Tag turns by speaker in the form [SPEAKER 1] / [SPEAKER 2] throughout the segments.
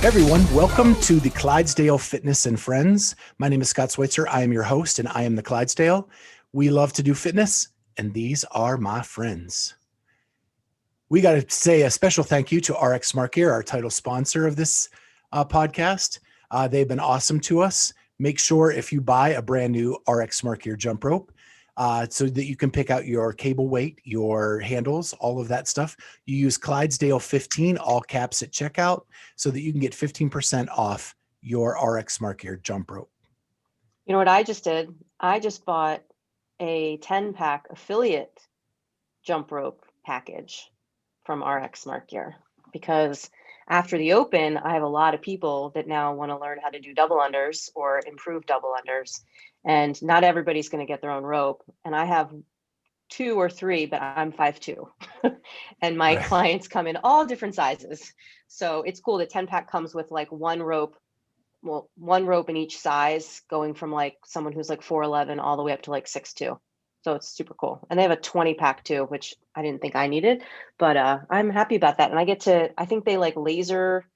[SPEAKER 1] Hey everyone, welcome to the Clydesdale Fitness and Friends. My name is Scott Switzer. I am your host and I am the Clydesdale. We love to do fitness and these are my friends. We got to say a special thank you to RX Smart Gear, our title sponsor of this podcast. They've been awesome to us. Make sure if you buy a brand new RX Smart Gear jump rope, so that you can pick out your cable weight, your handles, all of that stuff. You use Clydesdale 15, all caps at checkout, so that you can get 15% off your RX Smart Gear jump rope.
[SPEAKER 2] You know what I just did? I just bought a 10-pack affiliate jump rope package from RX Smart Gear because after the open, I have a lot of people that now want to learn how to do double unders or improve double unders. And not everybody's going to get their own rope. And I have 2 or 3, but I'm 5'2". And my clients come in all different sizes. So it's cool. The 10-pack comes with like one rope in each size, going from like someone who's like 4'11" all the way up to like 6'2". So it's super cool. And they have a 20-pack too, which I didn't think I needed, but I'm happy about that. And I think they like laser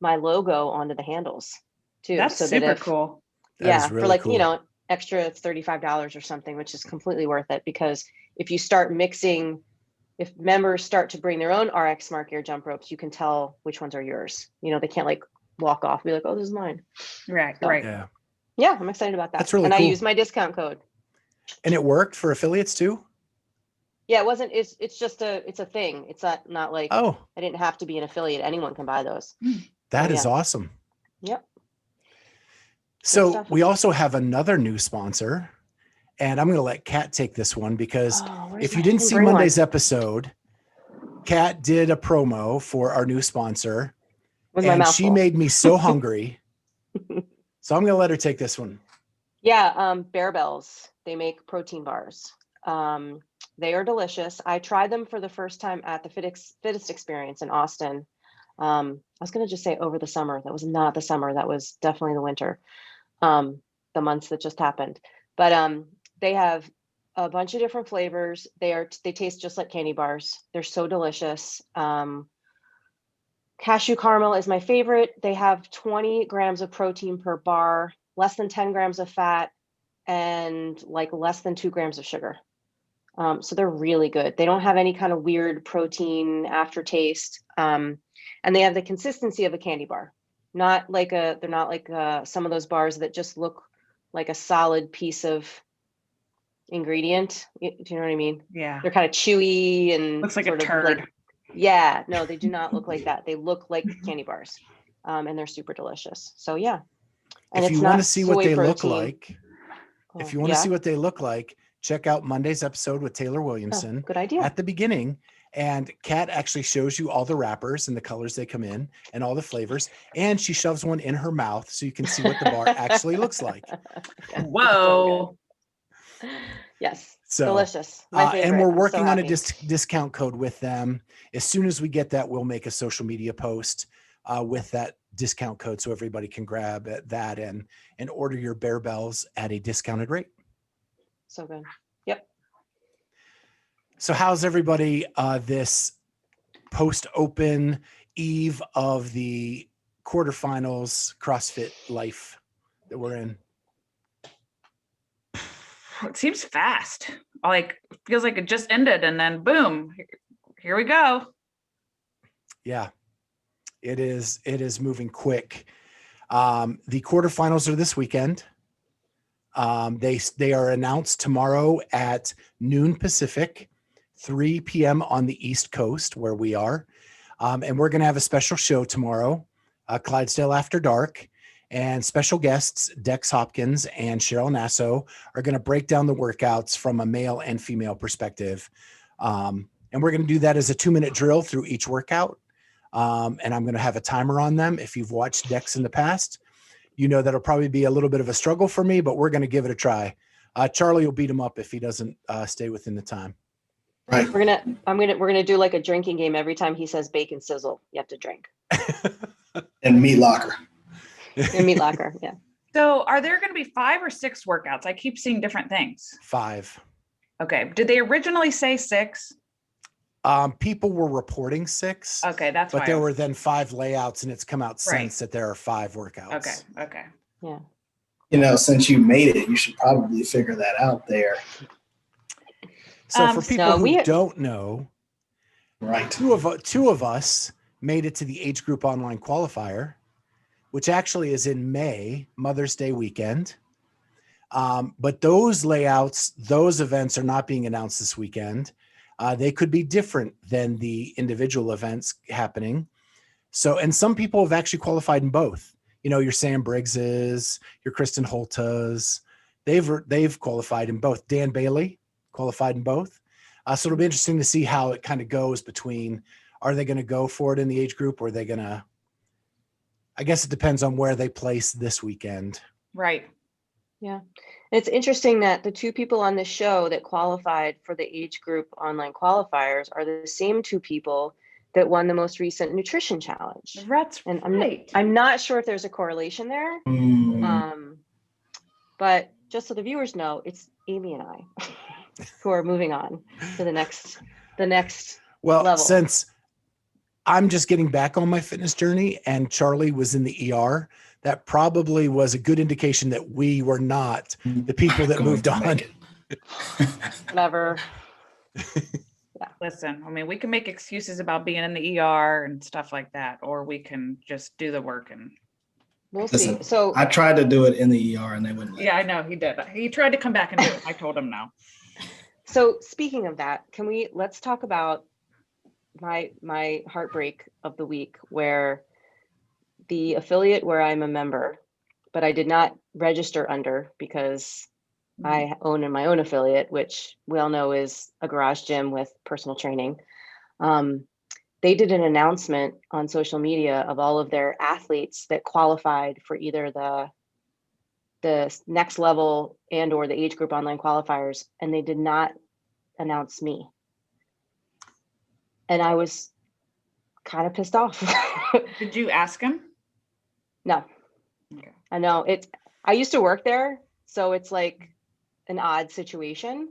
[SPEAKER 2] my logo onto the handles too.
[SPEAKER 3] That's
[SPEAKER 2] so
[SPEAKER 3] super
[SPEAKER 2] that
[SPEAKER 3] cool.
[SPEAKER 1] That is really
[SPEAKER 2] for like,
[SPEAKER 1] cool.
[SPEAKER 2] Extra $35 or something, which is completely worth it because if you start mixing, if members start to bring their own RX Smart Gear jump ropes, you can tell which ones are yours. They can't like walk off and be like, oh, this is mine.
[SPEAKER 3] Right.
[SPEAKER 2] So,
[SPEAKER 3] right.
[SPEAKER 2] Yeah, I'm excited about that.
[SPEAKER 1] That's really
[SPEAKER 2] and
[SPEAKER 1] cool.
[SPEAKER 2] I use my discount code.
[SPEAKER 1] And it worked for affiliates too?
[SPEAKER 2] Yeah, it's just it's a thing. It's not like,
[SPEAKER 1] I
[SPEAKER 2] didn't have to be an affiliate. Anyone can buy those.
[SPEAKER 1] That is awesome.
[SPEAKER 2] Yep.
[SPEAKER 1] So we also have another new sponsor, and I'm going to let Kat take this one because if you didn't see Monday's episode, Kat did a promo for our new sponsor, and she made me so hungry. So I'm going to let her take this one.
[SPEAKER 2] Yeah, Bear Bells. They make protein bars. They are delicious. I tried them for the first time at the Fittest Experience in Austin. I was going to just say over the summer. That was not the summer. That was definitely the winter. The months that just happened. But they have a bunch of different flavors. They taste just like candy bars. They're so delicious. Cashew caramel is my favorite. They have 20 grams of protein per bar, less than 10 grams of fat, and like less than 2 grams of sugar. So they're really good. They don't have any kind of weird protein aftertaste. And they have the consistency of a candy bar. They're not like some of those bars that just look like a solid piece of ingredient. Do you know what I mean?
[SPEAKER 3] Yeah.
[SPEAKER 2] They're kind of chewy and
[SPEAKER 3] looks like a turd.
[SPEAKER 2] No, they do not look like that. They look like candy bars. And they're super delicious. So yeah. And
[SPEAKER 1] if you want to see what they look like, check out Monday's episode with Taylor Williamson.
[SPEAKER 2] Good idea.
[SPEAKER 1] At the beginning. And Kat actually shows you all the wrappers and the colors they come in and all the flavors. And she shoves one in her mouth so you can see what the bar actually looks like.
[SPEAKER 3] Whoa.
[SPEAKER 2] So yes.
[SPEAKER 1] So
[SPEAKER 2] delicious. My favorite.
[SPEAKER 1] And we're working on a discount code with them. As soon as we get that, we'll make a social media post with that discount code so everybody can grab that and order your Bear Bells at a discounted rate.
[SPEAKER 2] So good. Yep.
[SPEAKER 1] So how's everybody this post-open eve of the quarterfinals CrossFit life that we're in?
[SPEAKER 3] It seems fast. Feels like it just ended and then boom, here we go.
[SPEAKER 1] Yeah, it is moving quick. The quarterfinals are this weekend. They are announced tomorrow at noon Pacific, 3 p.m. on the East Coast where we are. And we're going to have a special show tomorrow, Clydesdale After Dark, and special guests, Dex Hopkins and Cheryl Nasso are going to break down the workouts from a male and female perspective. And we're going to do that as a 2-minute drill through each workout. And I'm going to have a timer on them. If you've watched Dex in the past, you know that'll probably be a little bit of a struggle for me, but we're going to give it a try. Charlie will beat him up if he doesn't stay within the time.
[SPEAKER 2] Right. We're gonna do like a drinking game. Every time he says bacon sizzle, you have to drink.
[SPEAKER 4] And meat locker.
[SPEAKER 2] And meat locker, yeah.
[SPEAKER 3] So are there going to be 5 or 6 workouts? I keep seeing different things.
[SPEAKER 1] 5.
[SPEAKER 3] Okay. Did they originally say 6?
[SPEAKER 1] People were reporting 6,
[SPEAKER 3] Okay, that's
[SPEAKER 1] but
[SPEAKER 3] why.
[SPEAKER 1] there were then 5 layouts, and it's come out
[SPEAKER 3] Right.
[SPEAKER 1] since that there are 5 workouts.
[SPEAKER 3] Okay.
[SPEAKER 2] Yeah.
[SPEAKER 4] You know, since you made it, you should probably figure that out there.
[SPEAKER 1] So for people
[SPEAKER 2] So
[SPEAKER 1] who don't know,
[SPEAKER 4] Right.
[SPEAKER 1] two of us made it to the Age Group Online Qualifier, which actually is in May, Mother's Day weekend. But those layouts, those events are not being announced this weekend. They could be different than the individual events happening. So, and some people have actually qualified in both. You know, your Sam Briggses, your Kristen Holtas, they've qualified in both. Dan Bailey qualified in both. So it'll be interesting to see how it kind of goes between, are they going to go for it in the age group, or are they going to, I guess it depends on where they place this weekend.
[SPEAKER 3] Right.
[SPEAKER 2] Yeah. It's interesting that the 2 people on this show that qualified for the age group online qualifiers are the same 2 people that won the most recent nutrition challenge.
[SPEAKER 3] That's
[SPEAKER 2] And
[SPEAKER 3] right.
[SPEAKER 2] I'm not sure if there's a correlation there. But just so the viewers know, it's Amy and I who are moving on to the next
[SPEAKER 1] Well,
[SPEAKER 2] level.
[SPEAKER 1] since I'm just getting back on my fitness journey and Charlie was in the ER, that probably was a good indication that we were not the people that
[SPEAKER 4] Going
[SPEAKER 1] moved
[SPEAKER 4] to
[SPEAKER 1] on.
[SPEAKER 4] make it.
[SPEAKER 2] Whatever.
[SPEAKER 3] Listen, I mean, we can make excuses about being in the ER and stuff like that, or we can just do the work and.
[SPEAKER 2] We'll
[SPEAKER 4] Listen,
[SPEAKER 2] see. So
[SPEAKER 4] I tried to do it in the ER and they wouldn't let me.
[SPEAKER 3] Yeah, I know he did. He tried to come back and do it. I told him no.
[SPEAKER 2] So speaking of that, let's talk about my heartbreak of the week, where the affiliate where I'm a member, but I did not register under because I own my own affiliate, which we all know is a garage gym with personal training. They did an announcement on social media of all of their athletes that qualified for either the next level and or the age group online qualifiers, and they did not announce me. And I was kind of pissed off.
[SPEAKER 3] Did you ask him?
[SPEAKER 2] No.
[SPEAKER 3] Okay.
[SPEAKER 2] I know I used to work there, so it's like an odd situation.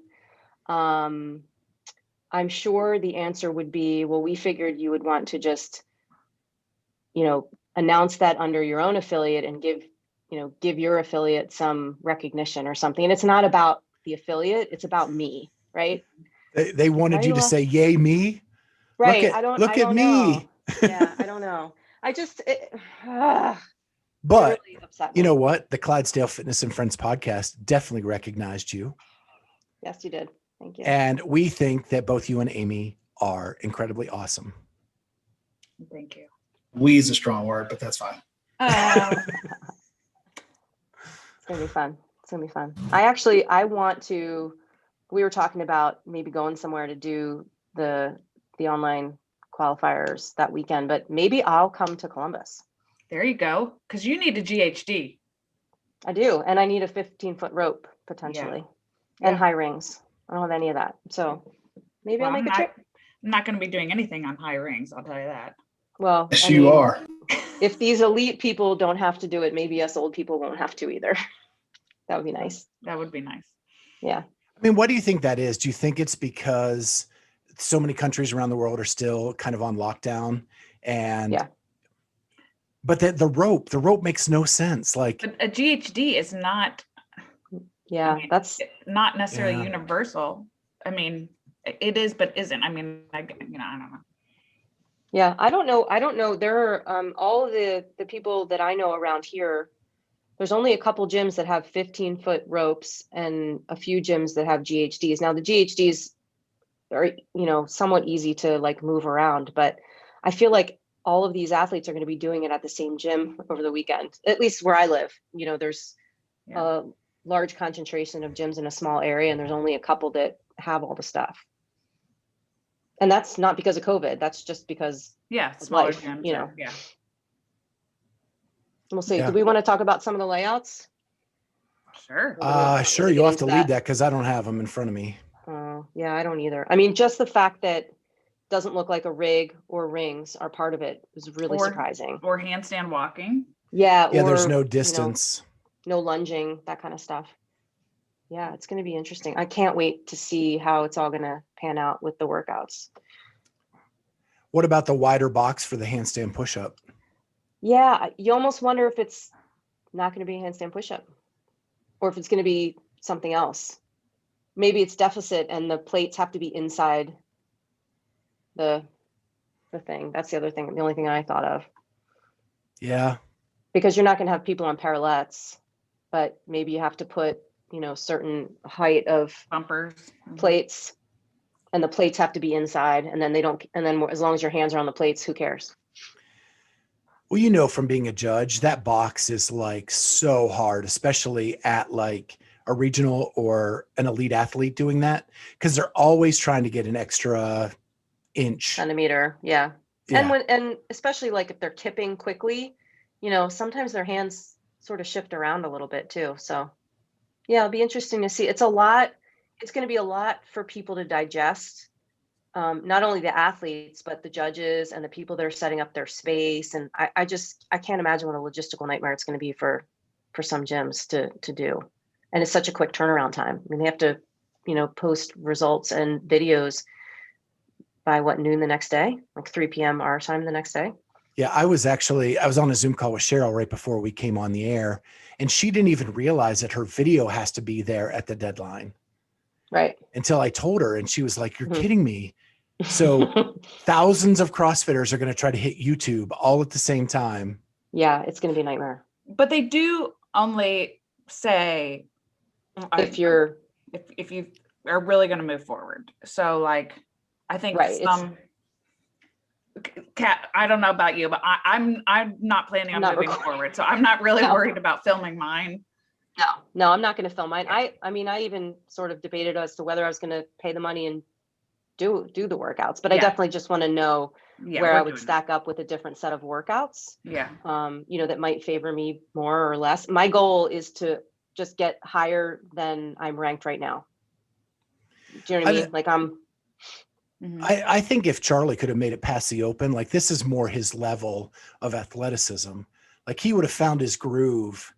[SPEAKER 2] I'm sure the answer would be, well, we figured you would want to just, announce that under your own affiliate and give your affiliate some recognition or something. And it's not about the affiliate, it's about me, right?
[SPEAKER 1] They wanted you to say, yay, me.
[SPEAKER 2] Right.
[SPEAKER 1] Look at me.
[SPEAKER 2] Know. Yeah, I don't know.
[SPEAKER 1] But
[SPEAKER 2] really upset me.
[SPEAKER 1] you know what? The Clydesdale Fitness and Friends podcast definitely recognized you.
[SPEAKER 2] Yes, you did. Thank you.
[SPEAKER 1] And we think that both you and Amy are incredibly awesome.
[SPEAKER 3] Thank you.
[SPEAKER 4] We is a strong word, but that's fine.
[SPEAKER 2] It's gonna be fun. It's gonna be fun. I want to. We were talking about maybe going somewhere to do the online qualifiers that weekend, but maybe I'll come to Columbus.
[SPEAKER 3] There you go. Because you need a GHD.
[SPEAKER 2] I do, and I need a 15-foot rope potentially, and high rings. I don't have any of that, so maybe I'll make a trip.
[SPEAKER 3] I'm not going to be doing anything on high rings. I'll tell you that.
[SPEAKER 2] Well,
[SPEAKER 4] Yes, you are.
[SPEAKER 2] If these elite people don't have to do it, maybe us old people won't have to either. That would be nice.
[SPEAKER 3] That would be nice.
[SPEAKER 2] Yeah.
[SPEAKER 1] I mean, what do you think that is? Do you think it's because so many countries around the world are still kind of on lockdown? And but the rope makes no sense. Like,
[SPEAKER 3] but a GHD is not.
[SPEAKER 2] Yeah,
[SPEAKER 3] I mean,
[SPEAKER 2] that's
[SPEAKER 3] not necessarily universal. I mean, it is, but isn't. I mean, I don't know.
[SPEAKER 2] Yeah, I don't know. There are all of the people that I know around here. There's only a couple gyms that have 15-foot ropes and a few gyms that have GHDs. Now the GHDs are, somewhat easy to like move around, but I feel like all of these athletes are going to be doing it at the same gym over the weekend, at least where I live. There's a large concentration of gyms in a small area, and there's only a couple that have all the stuff. And that's not because of COVID. That's just because
[SPEAKER 3] smaller
[SPEAKER 2] life,
[SPEAKER 3] gyms. Yeah.
[SPEAKER 2] We'll see.
[SPEAKER 1] Yeah.
[SPEAKER 2] Do we want to talk about some of the layouts?
[SPEAKER 3] Sure.
[SPEAKER 1] Sure. You'll have to lead that because I don't have them in front of me.
[SPEAKER 2] Yeah, I don't either. I mean, just the fact that doesn't look like a rig or rings are part of it was really surprising.
[SPEAKER 3] Or handstand walking.
[SPEAKER 2] Yeah.
[SPEAKER 1] Yeah. There's no distance.
[SPEAKER 2] No lunging, that kind of stuff. Yeah, it's going to be interesting. I can't wait to see how it's all going to pan out with the workouts.
[SPEAKER 1] What about the wider box for the handstand push-up?
[SPEAKER 2] Yeah, you almost wonder if it's not going to be a handstand push-up or if it's going to be something else. Maybe it's deficit and the plates have to be inside the thing. That's the other thing, the only thing I thought of.
[SPEAKER 1] Yeah.
[SPEAKER 2] Because you're not going to have people on parallettes, but maybe you have to put, certain height of
[SPEAKER 3] Bumpers.
[SPEAKER 2] plates, and the plates have to be inside, and then they don't, and then as long as your hands are on the plates, who cares?
[SPEAKER 1] Well, from being a judge, that box is like so hard, especially at like a regional or an elite athlete doing that, because they're always trying to get an extra inch.
[SPEAKER 2] Centimeter, yeah.
[SPEAKER 1] Yeah.
[SPEAKER 2] And especially like if they're tipping quickly, sometimes their hands sort of shift around a little bit too. So yeah, it'll be interesting to see. It's going to be a lot for people to digest. Not only the athletes, but the judges and the people that are setting up their space. And I can't imagine what a logistical nightmare it's going to be for some gyms to do. And it's such a quick turnaround time. I mean, they have to, post results and videos by noon the next day, like 3 p.m. our time the next day.
[SPEAKER 1] Yeah, I was on a Zoom call with Cheryl right before we came on the air, and she didn't even realize that her video has to be there at the deadline.
[SPEAKER 2] Right.
[SPEAKER 1] Until I told her, and she was like, "You're kidding me." So thousands of CrossFitters are going to try to hit YouTube all at the same time.
[SPEAKER 2] Yeah, it's going to be a nightmare.
[SPEAKER 3] But they do only say
[SPEAKER 2] If you
[SPEAKER 3] are really going to move forward. So like, I think
[SPEAKER 2] Right,
[SPEAKER 3] Kat, I don't know about you, but I'm not planning on
[SPEAKER 2] Not
[SPEAKER 3] moving
[SPEAKER 2] recording.
[SPEAKER 3] forward. So I'm not really
[SPEAKER 2] No.
[SPEAKER 3] worried about filming mine.
[SPEAKER 2] No, I'm not going to film mine. I even sort of debated as to whether I was going to pay the money and do the workouts, but I
[SPEAKER 3] Yeah.
[SPEAKER 2] definitely just want to know
[SPEAKER 3] Yeah,
[SPEAKER 2] where
[SPEAKER 3] we're
[SPEAKER 2] I would
[SPEAKER 3] doing
[SPEAKER 2] stack up with a different set of workouts,
[SPEAKER 3] it. Yeah.
[SPEAKER 2] that might favor me more or less. My goal is to just get higher than I'm ranked right now. Do you know what I mean? Like
[SPEAKER 1] I think if Charlie could have made it past the open, like this is more his level of athleticism. Like he would have found his groove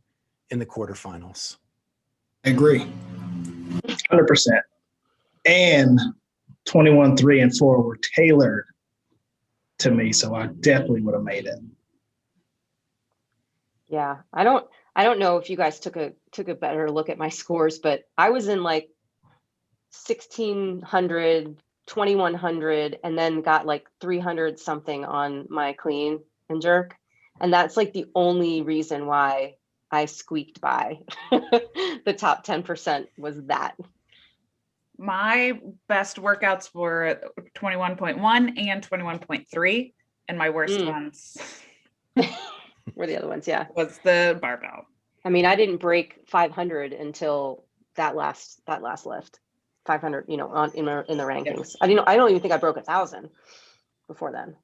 [SPEAKER 1] in the quarterfinals.
[SPEAKER 4] I agree. 100%. And 21, 3, and 4 were tailored to me, so I definitely would have made it.
[SPEAKER 2] Yeah, I don't know if you guys took a better look at my scores, but I was in like 1600, 2100, and then got like 300 something on my clean and jerk. And that's like the only reason why I squeaked by the top 10% was that.
[SPEAKER 3] My best workouts were 21.1 and 21.3, and my worst ones
[SPEAKER 2] Were the other ones, yeah.
[SPEAKER 3] was the barbell.
[SPEAKER 2] I mean, I didn't break 500 until that last lift. 500, in the rankings. I don't even think I broke 1,000 before then.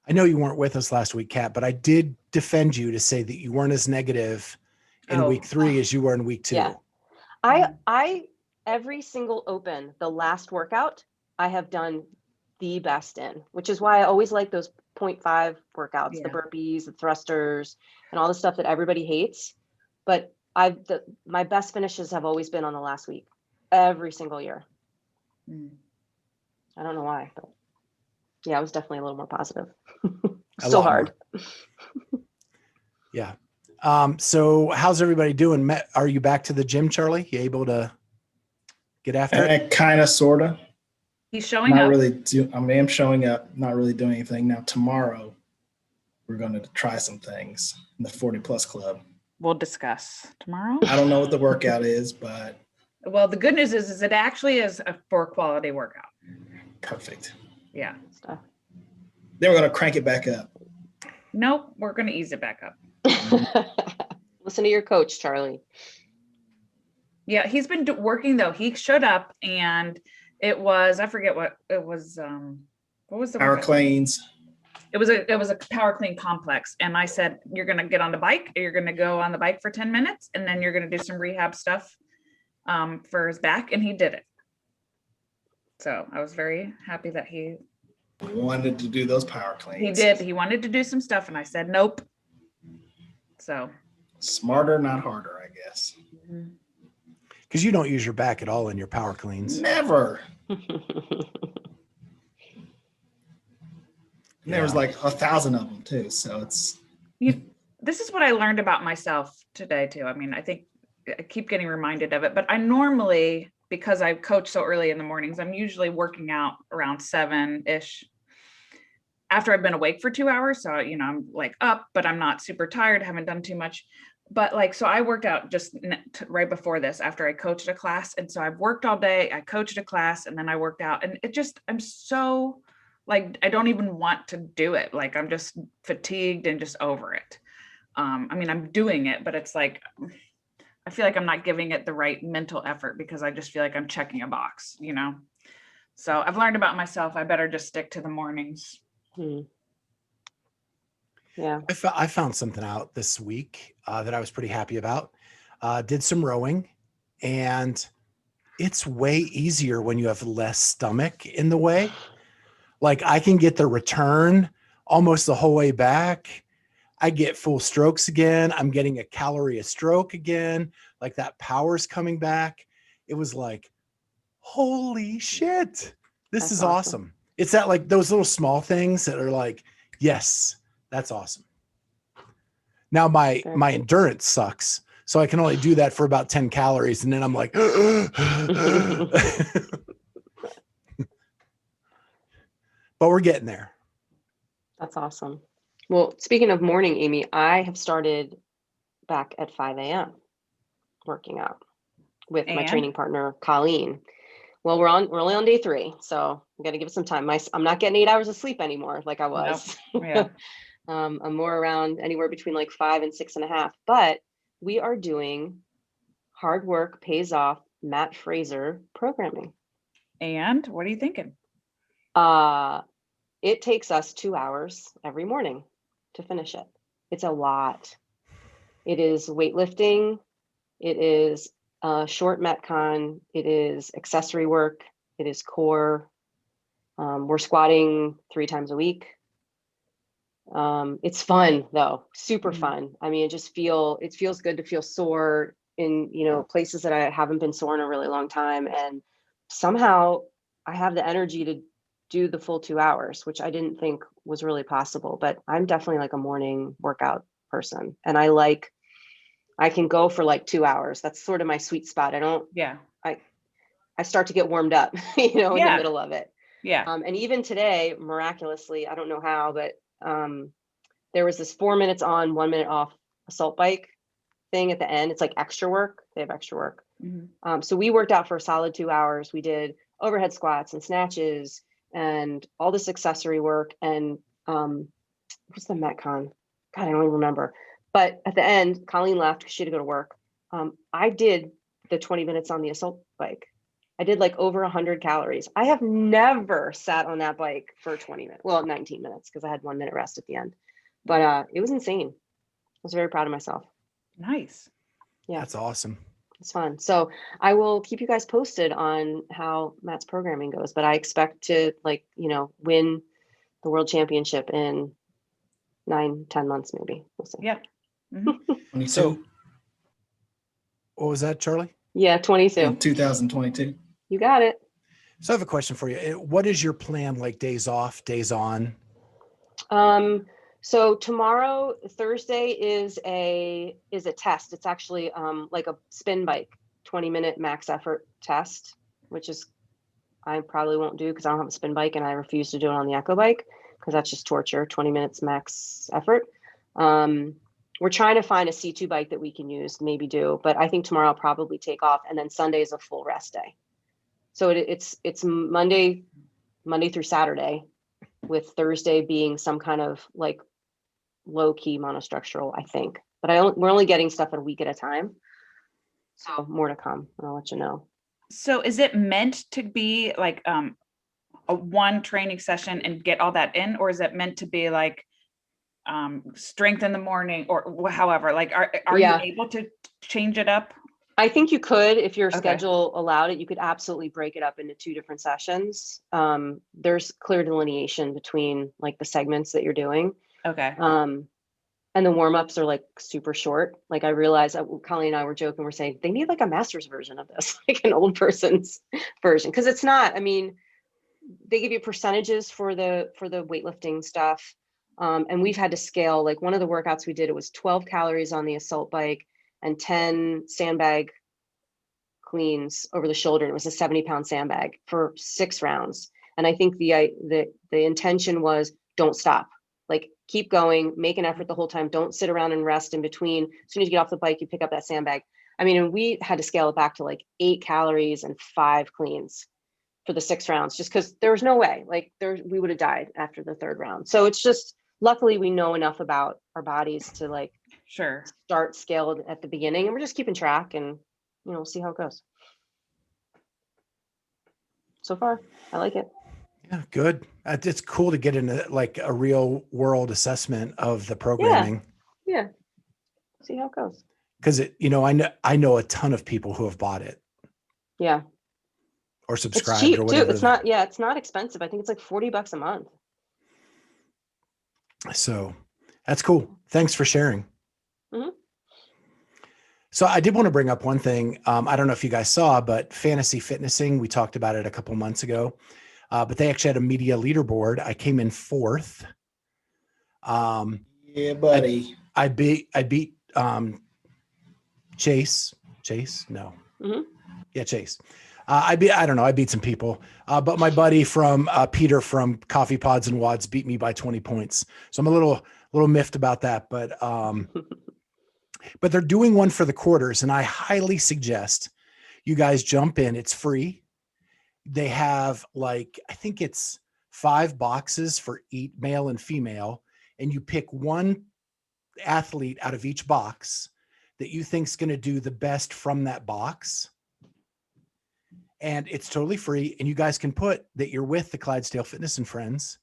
[SPEAKER 1] I know you weren't with us last week, Kat, but I did defend you to say that you weren't as negative in week 3 as you were in week 2.
[SPEAKER 2] Yeah. I every single open, the last workout, I have done the best in, which is why I always like those 0.5 workouts, the burpees, the thrusters, and all the stuff that everybody hates. But my best finishes have always been on the last week, every single year. I don't know why, but yeah, I was definitely a little more positive. Still hard.
[SPEAKER 1] Yeah. So how's everybody doing? Are you back to the gym, Charlie? You able to get after it?
[SPEAKER 4] Kind of, sort of.
[SPEAKER 3] He's showing up.
[SPEAKER 4] I am showing up, not really doing anything. Now, tomorrow, we're going to try some things in the 40 Plus Club.
[SPEAKER 3] We'll discuss tomorrow.
[SPEAKER 4] I don't know what the workout is, but.
[SPEAKER 3] Well, the good news is it actually is a for quality workout.
[SPEAKER 4] Perfect.
[SPEAKER 3] Yeah.
[SPEAKER 2] Stuff.
[SPEAKER 4] Then we're going to crank it back up.
[SPEAKER 3] Nope, we're going to ease it back up.
[SPEAKER 2] Listen to your coach, Charlie.
[SPEAKER 3] Yeah, he's been working though. He showed up and it was, I forget what it was. What was the
[SPEAKER 4] Power
[SPEAKER 3] workout?
[SPEAKER 4] cleans.
[SPEAKER 3] It was a power clean complex. And I said, you're going to get on the bike. You're going to go on the bike for 10 minutes and then you're going to do some rehab stuff for his back. And he did it. So I was very happy that he
[SPEAKER 4] wanted to do those power cleans.
[SPEAKER 3] He did. He wanted to do some stuff and I said, nope. So
[SPEAKER 4] smarter, not harder, I guess.
[SPEAKER 1] Because you don't use your back at all in your power cleans.
[SPEAKER 4] Never. And there was
[SPEAKER 1] Yeah.
[SPEAKER 4] like 1,000 of them too. So it's
[SPEAKER 3] This is what I learned about myself today too. I mean, I think I keep getting reminded of it, but I normally, because I coach so early in the mornings, I'm usually working out around 7-ish after I've been awake for 2 hours. So, I'm like up, but I'm not super tired, haven't done too much. But like, so I worked out just right before this, after I coached a class. And so I've worked all day, I coached a class, and then I worked out. And I'm so like, I don't even want to do it. Like, I'm just fatigued and just over it. I mean, I'm doing it, but it's like, I feel like I'm not giving it the right mental effort because I just feel like I'm checking a box, So I've learned about myself. I better just stick to the mornings.
[SPEAKER 2] Yeah.
[SPEAKER 1] I found something out this week that I was pretty happy about. Did some rowing, and it's way easier when you have less stomach in the way. Like, I can get the return almost the whole way back. I get full strokes again. I'm getting a calorie a stroke again. Like, that power's coming back. It was like, holy shit, this
[SPEAKER 2] That's
[SPEAKER 1] is
[SPEAKER 2] awesome.
[SPEAKER 1] awesome. It's that, like, those little small things that are like, yes, that's awesome. Now my endurance sucks. So I can only do that for about 10 calories. And then I'm like, but we're getting there.
[SPEAKER 2] That's awesome. Well, speaking of morning, Amy, I have started back at 5 a.m. working out with my
[SPEAKER 3] And?
[SPEAKER 2] training partner, Colleen. Well, we're only on day 3, so we got to give it some time. I'm not getting 8 hours of sleep anymore like I was.
[SPEAKER 3] Nope. Yeah.
[SPEAKER 2] I'm more around anywhere between like 5 and 6.5. But we are doing hard work pays off Matt Fraser programming.
[SPEAKER 3] And what are you thinking?
[SPEAKER 2] It takes us 2 hours every morning to finish it. It's a lot. It is weightlifting. It is short Metcon. It is accessory work. It is core. We're squatting 3 times a week. It's fun though, super fun. I mean, it feels good to feel sore in, places that I haven't been sore in a really long time. And somehow I have the energy to do the full 2 hours, which I didn't think was really possible, but I'm definitely like a morning workout person. And I can go for like 2 hours. That's sort of my sweet spot. I start to get warmed up, in the middle of it.
[SPEAKER 3] Yeah.
[SPEAKER 2] And even today, miraculously, I don't know how, but there was this 4 minutes on, 1 minute off assault bike thing at the end. It's like extra work. They have extra work. So we worked out for a solid 2 hours. We did overhead squats and snatches and all this accessory work. And what's the Metcon? God, I don't even remember. But at the end, Colleen left because she had to go to work. I did the 20 minutes on the assault bike. I did like over 100 calories. I have never sat on that bike for 20 minutes. Well, 19 minutes because I had 1 minute rest at the end. But it was insane. I was very proud of myself.
[SPEAKER 3] Nice.
[SPEAKER 2] Yeah.
[SPEAKER 1] That's awesome.
[SPEAKER 2] It's fun. So I will keep you guys posted on how Matt's programming goes, but I expect to win the world championship in 9-10 months, maybe. We'll see.
[SPEAKER 3] Yeah.
[SPEAKER 1] So what was that, Charlie?
[SPEAKER 2] Yeah, 22.
[SPEAKER 4] In 2022.
[SPEAKER 2] You got it.
[SPEAKER 1] So I have a question for you. What is your plan, like days off, days on?
[SPEAKER 2] So tomorrow, Thursday is a test. It's actually like a spin bike, 20-minute max effort test, which is I probably won't do because I don't have a spin bike and I refuse to do it on the Echo bike because that's just torture, 20 minutes max effort. We're trying to find a C2 bike that we can use, maybe do, but I think tomorrow I'll probably take off, and then Sunday is a full rest day. So it's Monday through Saturday, with Thursday being some kind of like low key monostructural, I think. But we're only getting stuff a week at a time. So more to come, and I'll let you know.
[SPEAKER 3] So is it meant to be like a one training session and get all that in, or is it meant to be like strength in the morning or however? Like are you able to change it up?
[SPEAKER 2] I think you could, if your schedule allowed it, you could absolutely break it up into 2 different sessions. There's clear delineation between like the segments that you're doing.
[SPEAKER 3] Okay.
[SPEAKER 2] And the warm-ups are like super short. Like I realized Colleen and I were joking, we're saying they need like a master's version of this, like an old person's version. Cause it's not, I mean, they give you percentages for the weightlifting stuff. And we've had to scale, like one of the workouts we did, it was 12 calories on the assault bike and 10 sandbag cleans over the shoulder. It was a 70-pound sandbag for 6 rounds. And I think the intention was don't stop, like keep going, make an effort the whole time. Don't sit around and rest in between. As soon as you get off the bike, you pick up that sandbag. I mean, and we had to scale it back to like 8 calories and 5 cleans for the 6 rounds, just because there was no way, like we would have died after the 3rd round. So it's just, luckily we know enough about our bodies to like
[SPEAKER 3] Sure.
[SPEAKER 2] start scaled at the beginning, and we're just keeping track and, you know, see how it goes. So far, I like it.
[SPEAKER 1] Yeah, good. It's cool to get into like a real world assessment of the programming.
[SPEAKER 2] Yeah. See how it goes.
[SPEAKER 1] Because I know a ton of people who have bought it.
[SPEAKER 2] Yeah.
[SPEAKER 1] Or
[SPEAKER 2] It's
[SPEAKER 1] subscribed
[SPEAKER 2] cheap
[SPEAKER 1] or
[SPEAKER 2] too.
[SPEAKER 1] whatever.
[SPEAKER 2] It's not expensive. I think it's like $40 a month.
[SPEAKER 1] So that's cool. Thanks for sharing.
[SPEAKER 2] Mhm.
[SPEAKER 1] So I did want to bring up one thing. I don't know if you guys saw, but Fantasy Fitnessing, we talked about it a couple months ago, but they actually had a media leaderboard. I came in 4th.
[SPEAKER 4] Yeah, buddy.
[SPEAKER 1] I beat Chase. No.
[SPEAKER 2] Mhm.
[SPEAKER 1] Yeah, Chase. I beat some people, but my buddy from Peter from Coffee Pods and Wads beat me by 20 points. So I'm a little miffed about that, but they're doing one for the quarters, and I highly suggest you guys jump in. It's free. They have like, I think it's 5 boxes for each male and female, and you pick one athlete out of each box that you think is going to do the best from that box. And it's totally free. And you guys can put that you're with the Clydesdale Fitness and Friends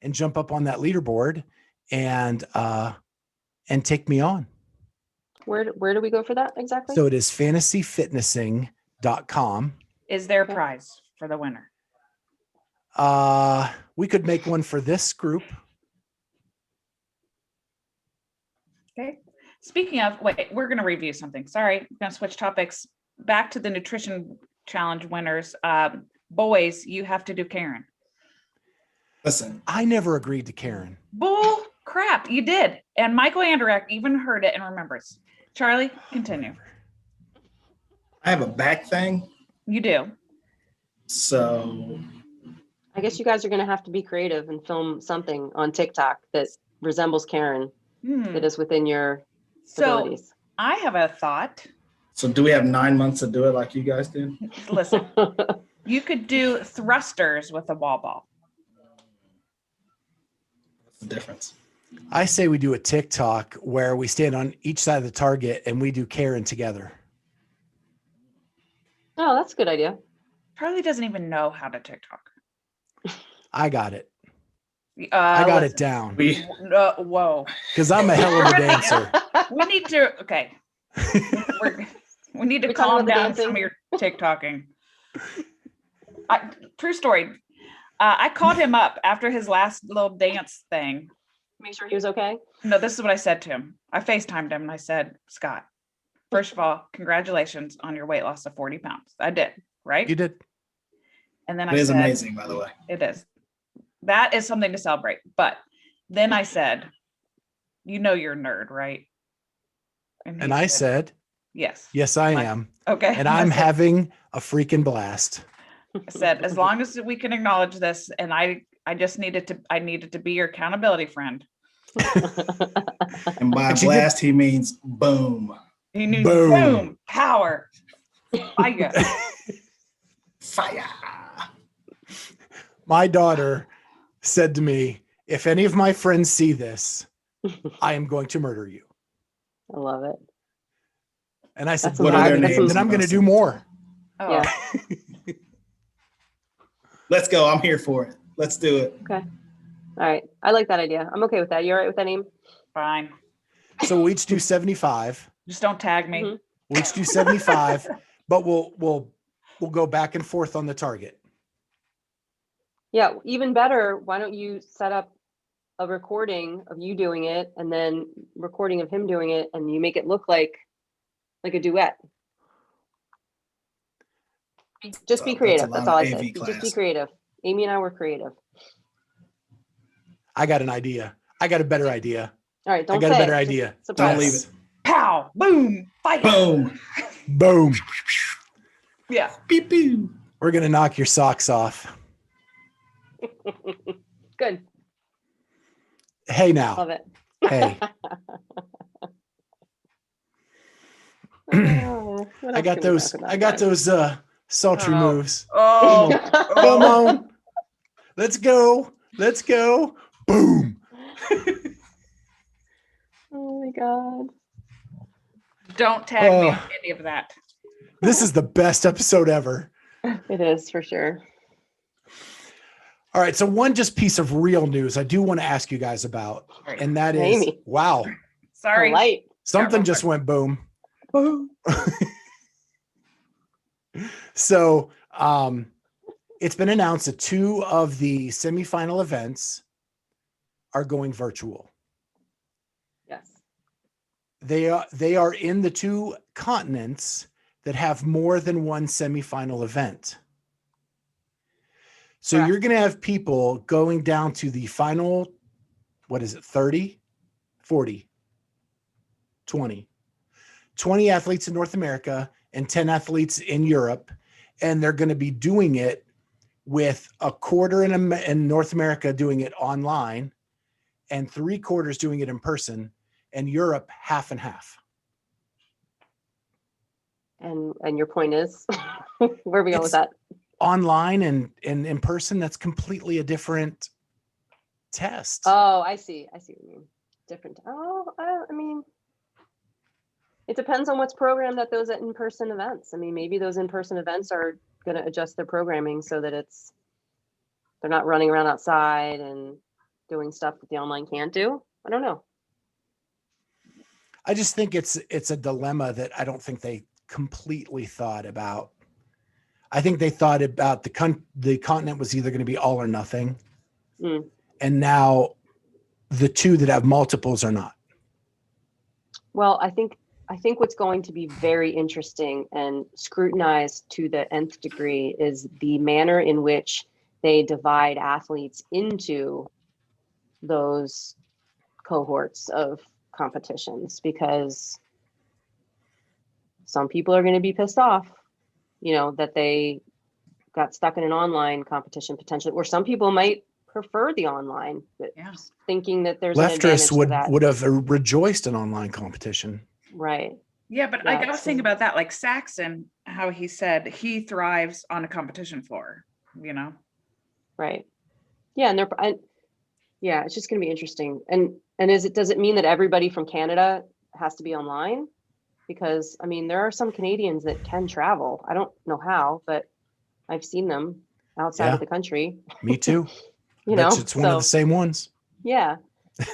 [SPEAKER 1] and jump up on that leaderboard and take me on.
[SPEAKER 2] Where do we go for that exactly?
[SPEAKER 1] So it is fantasyfitnessing.com.
[SPEAKER 3] Is there a prize for the winner?
[SPEAKER 1] We could make one for this group.
[SPEAKER 3] Okay. Speaking of, wait, we're going to review something. Sorry, I'm going to switch topics. Back to the nutrition challenge winners. Boys, you have to do Karen.
[SPEAKER 4] Listen,
[SPEAKER 1] I never agreed to Karen.
[SPEAKER 3] Bull crap, you did. And Michael Anderek even heard it and remembers. Charlie, continue.
[SPEAKER 4] I have a back thing,
[SPEAKER 3] You do.
[SPEAKER 4] so
[SPEAKER 2] I guess you guys are going to have to be creative and film something on TikTok that resembles Karen that is within your
[SPEAKER 3] So
[SPEAKER 2] abilities.
[SPEAKER 3] I have a thought.
[SPEAKER 4] do we have 9 months to do it like you guys did?
[SPEAKER 3] Listen, you could do thrusters with a wall ball.
[SPEAKER 4] What's the difference?
[SPEAKER 1] I say we do a TikTok where we stand on each side of the target and we do Karen together.
[SPEAKER 2] Oh, that's a good idea.
[SPEAKER 3] Charlie doesn't even know how to TikTok.
[SPEAKER 1] I got it. I got it down
[SPEAKER 3] Whoa.
[SPEAKER 1] because I'm a hell of a dancer.
[SPEAKER 3] We need to, okay. We need to
[SPEAKER 2] We talking
[SPEAKER 3] calm
[SPEAKER 2] about the
[SPEAKER 3] down
[SPEAKER 2] dancing?
[SPEAKER 3] some of your TikToking. True story. I called him up after his last little dance thing.
[SPEAKER 2] Make sure he was okay.
[SPEAKER 3] No, this is what I said to him. I FaceTimed him and I said, Scott, first of all, congratulations on your weight loss of 40 pounds. I did, right?
[SPEAKER 1] You did.
[SPEAKER 3] And then
[SPEAKER 4] It
[SPEAKER 3] I
[SPEAKER 4] is
[SPEAKER 3] said,
[SPEAKER 4] amazing, by the way.
[SPEAKER 3] it is. That is something to celebrate. But then I said, you know you're a nerd, right? he
[SPEAKER 1] And I said,
[SPEAKER 3] yes.
[SPEAKER 1] yes, I am.
[SPEAKER 3] Okay.
[SPEAKER 1] And I'm having a freaking blast.
[SPEAKER 3] I said, as long as we can acknowledge this, and I needed to be your accountability friend.
[SPEAKER 4] And by
[SPEAKER 1] And she
[SPEAKER 4] blast, he means boom.
[SPEAKER 3] He knew
[SPEAKER 1] Boom.
[SPEAKER 3] boom, power. Fire.
[SPEAKER 4] Fire.
[SPEAKER 1] My daughter said to me, if any of my friends see this, I am going to murder you.
[SPEAKER 2] I love it.
[SPEAKER 1] And I said,
[SPEAKER 2] That's
[SPEAKER 4] What are their names?
[SPEAKER 1] then I'm going to do more.
[SPEAKER 3] Oh,
[SPEAKER 2] Yeah.
[SPEAKER 4] Let's go. I'm here for it. Let's do it.
[SPEAKER 2] Okay. All right. I like that idea. I'm okay with that. You all right with that name?
[SPEAKER 3] fine.
[SPEAKER 1] So we each do 75.
[SPEAKER 3] Just don't tag me.
[SPEAKER 2] Mhm.
[SPEAKER 1] We each do 75, but we'll go back and forth on the target.
[SPEAKER 2] Yeah. Even better. Why don't you set up a recording of you doing it and then recording of him doing it, and you make it look like a duet. Just be
[SPEAKER 4] That's a
[SPEAKER 2] creative.
[SPEAKER 4] lot
[SPEAKER 2] That's
[SPEAKER 4] of
[SPEAKER 2] all I
[SPEAKER 4] AV
[SPEAKER 2] say. Just be
[SPEAKER 4] class.
[SPEAKER 2] creative. Amy and I were creative.
[SPEAKER 1] I got an idea. I got a better idea.
[SPEAKER 2] All right, don't
[SPEAKER 1] I got a
[SPEAKER 2] say
[SPEAKER 1] better
[SPEAKER 2] it.
[SPEAKER 1] idea.
[SPEAKER 2] Just
[SPEAKER 4] Don't
[SPEAKER 2] surprise
[SPEAKER 4] leave
[SPEAKER 2] us.
[SPEAKER 4] it.
[SPEAKER 3] Pow, boom, fight.
[SPEAKER 4] Boom.
[SPEAKER 1] Boom.
[SPEAKER 3] Yeah.
[SPEAKER 4] Beep, beep.
[SPEAKER 1] We're going to knock your socks off.
[SPEAKER 2] Good.
[SPEAKER 1] Hey now.
[SPEAKER 2] Love it.
[SPEAKER 1] Hey.
[SPEAKER 2] Oh, what
[SPEAKER 1] I
[SPEAKER 2] else
[SPEAKER 1] got
[SPEAKER 2] can we
[SPEAKER 1] those
[SPEAKER 2] talk about,
[SPEAKER 1] I got
[SPEAKER 2] guys?
[SPEAKER 1] those sultry
[SPEAKER 3] Oh.
[SPEAKER 1] moves.
[SPEAKER 3] Oh,
[SPEAKER 1] Come on. Let's go. Let's go. Boom.
[SPEAKER 2] Oh my God.
[SPEAKER 3] don't tag me
[SPEAKER 1] Oh.
[SPEAKER 3] on any of that.
[SPEAKER 1] This is the best episode ever.
[SPEAKER 2] It is for sure.
[SPEAKER 1] All right. So one just piece of real news I do want to ask you guys about. And that is,
[SPEAKER 2] Amy.
[SPEAKER 1] wow,
[SPEAKER 3] Sorry.
[SPEAKER 2] Light.
[SPEAKER 1] something
[SPEAKER 3] real
[SPEAKER 1] just went boom.
[SPEAKER 3] Boom.
[SPEAKER 1] So it's been announced that 2 of the semifinal events are going virtual.
[SPEAKER 2] Yes.
[SPEAKER 1] They are in the 2 continents that have more than one semifinal event. So
[SPEAKER 3] Correct.
[SPEAKER 1] you're going to have people going down to the final, what is it, 30, 40, 20 athletes in North America and 10 athletes in Europe. And they're going to be doing it with a quarter in North America doing it online and 3/4 doing it in person, and Europe half and half.
[SPEAKER 2] And your point is, where are we going with that?
[SPEAKER 1] Online and in person, that's completely a different test.
[SPEAKER 2] Oh, I see. I see what you mean. Different. Oh, I mean, it depends on what's programmed at those in-person events. I mean, maybe those in-person events are going to adjust their programming so that they're not running around outside and doing stuff that the online can't do. I don't know.
[SPEAKER 1] I just think it's a dilemma that I don't think they completely thought about. I think they thought about the continent was either going to be all or nothing.
[SPEAKER 2] Mm.
[SPEAKER 1] And now the 2 that have multiples are not.
[SPEAKER 2] Well, I think what's going to be very interesting and scrutinized to the nth degree is the manner in which they divide athletes into those cohorts of competitions, because some people are going to be pissed off, that they got stuck in an online competition potentially, or some people might prefer the online, but
[SPEAKER 3] Yeah.
[SPEAKER 2] thinking that there's an advantage
[SPEAKER 1] Lefterists
[SPEAKER 2] to that.
[SPEAKER 1] would have rejoiced in online competition.
[SPEAKER 2] Right.
[SPEAKER 3] Yeah, but
[SPEAKER 2] Yeah,
[SPEAKER 3] I gotta
[SPEAKER 2] it's
[SPEAKER 3] think
[SPEAKER 2] true.
[SPEAKER 3] about that. Like Saxon, how he said he thrives on a competition floor,
[SPEAKER 2] Right. Yeah. Yeah, it's just going to be interesting. And does it mean that everybody from Canada has to be online? Because I mean, there are some Canadians that can travel. I don't know how, but I've seen them outside
[SPEAKER 1] Yeah.
[SPEAKER 2] of the country,
[SPEAKER 1] Me too.
[SPEAKER 2] so
[SPEAKER 1] It's one of the same ones.
[SPEAKER 2] yeah.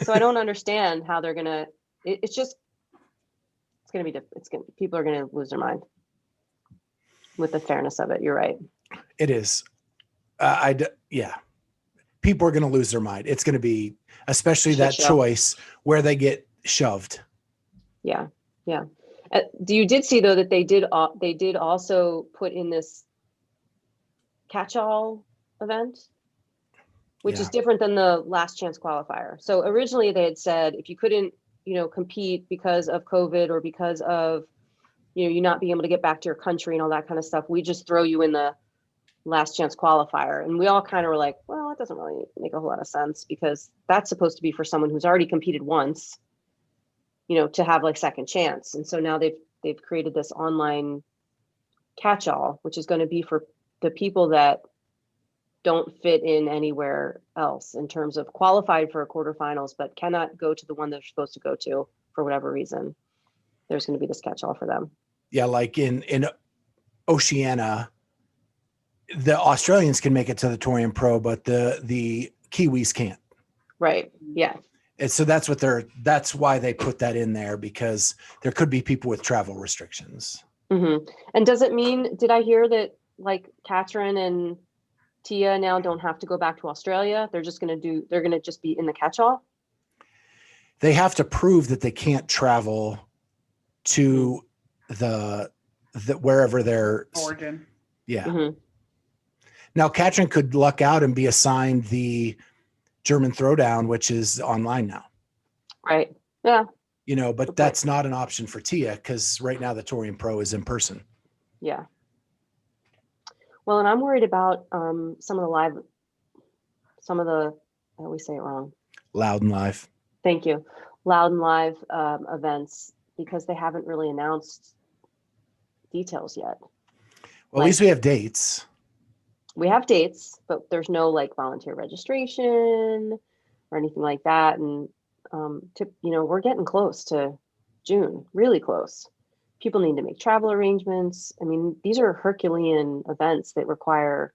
[SPEAKER 2] So I don't understand how they're going to, it's going to be, people are going to lose their mind with the fairness of it. You're right.
[SPEAKER 1] It is. Yeah. People are going to lose their mind. It's going to be, especially
[SPEAKER 2] Shit
[SPEAKER 1] that
[SPEAKER 2] show.
[SPEAKER 1] choice where they get shoved.
[SPEAKER 2] Yeah. Yeah. You did see though that they did also put in this catch-all event, which is different than the last chance qualifier. So originally they had said if you couldn't, compete because of COVID or because of, you not being able to get back to your country and all that kind of stuff, we just throw you in the last chance qualifier. And we all kind of were like, well, it doesn't really make a whole lot of sense, because that's supposed to be for someone who's already competed once, to have like second chance. And so now they've created this online catch-all, which is going to be for the people that don't fit in anywhere else in terms of qualified for a quarterfinals, but cannot go to the one they're supposed to go to for whatever reason. There's going to be this catch-all for them.
[SPEAKER 1] Yeah. Like in Oceania, the Australians can make it to the Torian Pro, but the Kiwis can't.
[SPEAKER 2] Right. Yeah.
[SPEAKER 1] And so that's why they put that in there, because there could be people with travel restrictions.
[SPEAKER 2] Mm-hmm. And does it mean, did I hear that like Katrin and Tia now don't have to go back to Australia? They're going to just be in the catch-all?
[SPEAKER 1] They have to prove that they can't travel to the wherever they're
[SPEAKER 3] origin.
[SPEAKER 1] Yeah.
[SPEAKER 2] Mm-hmm.
[SPEAKER 1] Now, Katrin could luck out and be assigned the German Throwdown, which is online now.
[SPEAKER 2] Right. Yeah.
[SPEAKER 1] You know, but
[SPEAKER 2] Good point.
[SPEAKER 1] that's not an option for Tia because right now the Torium Pro is in person.
[SPEAKER 2] Yeah. Well, and I'm worried about some of the, I always say it wrong.
[SPEAKER 1] Loud and live.
[SPEAKER 2] Thank you. Loud and live events, because they haven't really announced details yet.
[SPEAKER 1] Well, at least we have dates.
[SPEAKER 2] We have dates, but there's no like volunteer registration or anything like that. And we're getting close to June, really close. People need to make travel arrangements. I mean, these are Herculean events that require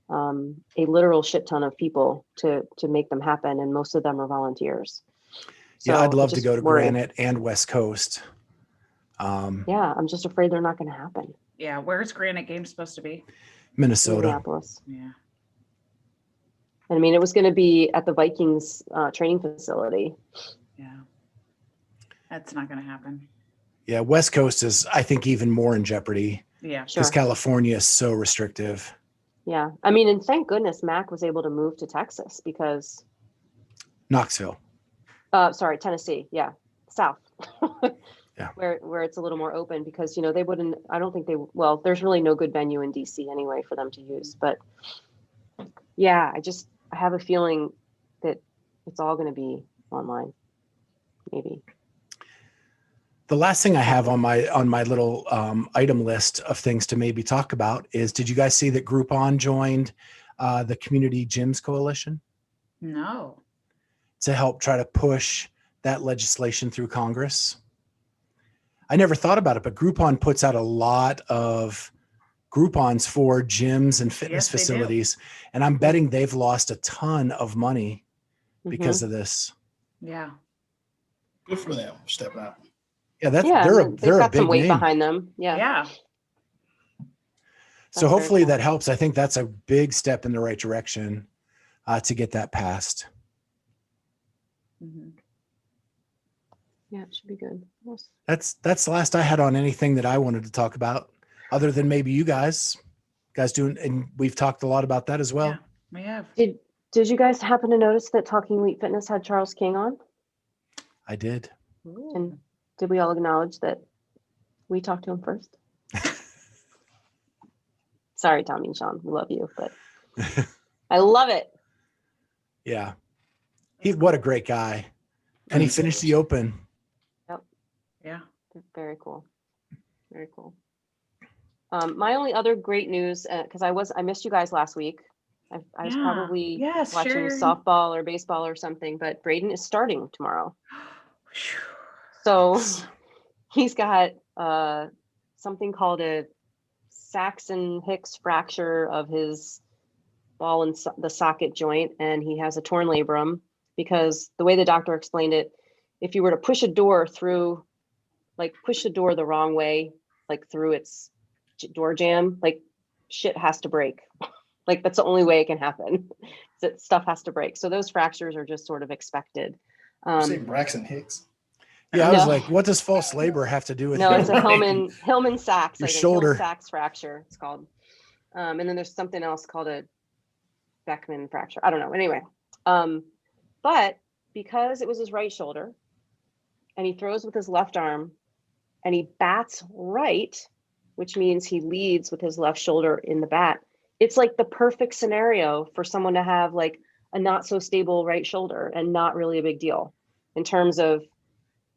[SPEAKER 2] a literal shit ton of people to make them happen, and most of them are volunteers.
[SPEAKER 1] Yeah, I'd
[SPEAKER 2] So
[SPEAKER 1] love to
[SPEAKER 2] just
[SPEAKER 1] go to
[SPEAKER 2] worry.
[SPEAKER 1] Granite and West Coast.
[SPEAKER 2] Yeah, I'm just afraid they're not going to happen.
[SPEAKER 3] Yeah, where's Granite Games supposed to be?
[SPEAKER 1] Minnesota.
[SPEAKER 2] Minneapolis.
[SPEAKER 3] Yeah.
[SPEAKER 2] And I mean, it was going to be at the Vikings training facility.
[SPEAKER 3] Yeah. That's not going to happen.
[SPEAKER 1] Yeah, West Coast is, I think, even more in jeopardy
[SPEAKER 3] Yeah.
[SPEAKER 2] Sure.
[SPEAKER 1] because California is so restrictive.
[SPEAKER 2] Yeah. I mean, and thank goodness Mac was able to move to Texas because,
[SPEAKER 1] Knoxville.
[SPEAKER 2] Tennessee. Yeah. South.
[SPEAKER 1] Yeah.
[SPEAKER 2] Where it's a little more open, because, they wouldn't, I don't think there's really no good venue in DC anyway for them to use. But yeah, I have a feeling that it's all going to be online. Maybe.
[SPEAKER 1] The last thing I have on my little item list of things to maybe talk about is, did you guys see that Groupon joined the Community Gyms Coalition
[SPEAKER 3] No.
[SPEAKER 1] to help try to push that legislation through Congress? I never thought about it, but Groupon puts out a lot of Groupons for gyms and fitness
[SPEAKER 3] Yes, they do.
[SPEAKER 1] facilities. And I'm betting they've lost a ton of money because of this.
[SPEAKER 3] Yeah.
[SPEAKER 4] Good for them stepping up.
[SPEAKER 1] Yeah,
[SPEAKER 2] they've
[SPEAKER 1] they're a
[SPEAKER 2] got some
[SPEAKER 1] big
[SPEAKER 2] weight
[SPEAKER 1] name.
[SPEAKER 2] behind them. Yeah.
[SPEAKER 3] Yeah.
[SPEAKER 1] So
[SPEAKER 2] That's very
[SPEAKER 1] hopefully
[SPEAKER 2] cool.
[SPEAKER 1] that helps. I think that's a big step in the right direction to get that passed.
[SPEAKER 3] Mhm.
[SPEAKER 2] Yeah, it should be good. Yes.
[SPEAKER 1] That's the last I had on anything that I wanted to talk about, other than maybe you guys doing, and we've talked a lot about that as well.
[SPEAKER 3] Yeah, we have.
[SPEAKER 2] Did you guys happen to notice that Talking Elite Fitness had Charles King on?
[SPEAKER 1] I did.
[SPEAKER 2] And did we all acknowledge that we talked to him first? Sorry, Tommy and Sean, we love you, but I love it.
[SPEAKER 1] Yeah. What a great guy. And he finished the Open.
[SPEAKER 3] Yeah.
[SPEAKER 2] Very cool. Very cool. My only other great news, because I missed you guys last week. I was
[SPEAKER 3] Yeah.
[SPEAKER 2] probably
[SPEAKER 3] Yes,
[SPEAKER 2] watching
[SPEAKER 3] sure.
[SPEAKER 2] softball or baseball or something, but Braden is starting tomorrow. So he's got something called a Saxon-Hicks fracture of his ball and the socket joint, and he has a torn labrum, because the way the doctor explained it, if you were to push a door through, like push the door the wrong way, like through its door jamb, like shit has to break. Like that's the only way it can happen. That stuff has to break. So those fractures are just sort of expected.
[SPEAKER 4] You say Braxton Hicks.
[SPEAKER 1] Yeah, I was
[SPEAKER 2] No.
[SPEAKER 1] like, what does false labor have to do with
[SPEAKER 2] No,
[SPEAKER 1] it?
[SPEAKER 2] it's a Hillman Sachs.
[SPEAKER 1] Your
[SPEAKER 2] I think.
[SPEAKER 1] shoulder.
[SPEAKER 2] Hillman Sachs fracture, it's called. And then there's something else called a Beckman fracture. I don't know. Anyway, but because it was his right shoulder, and he throws with his left arm, and he bats right, which means he leads with his left shoulder in the bat. It's like the perfect scenario for someone to have like a not so stable right shoulder and not really a big deal in terms of,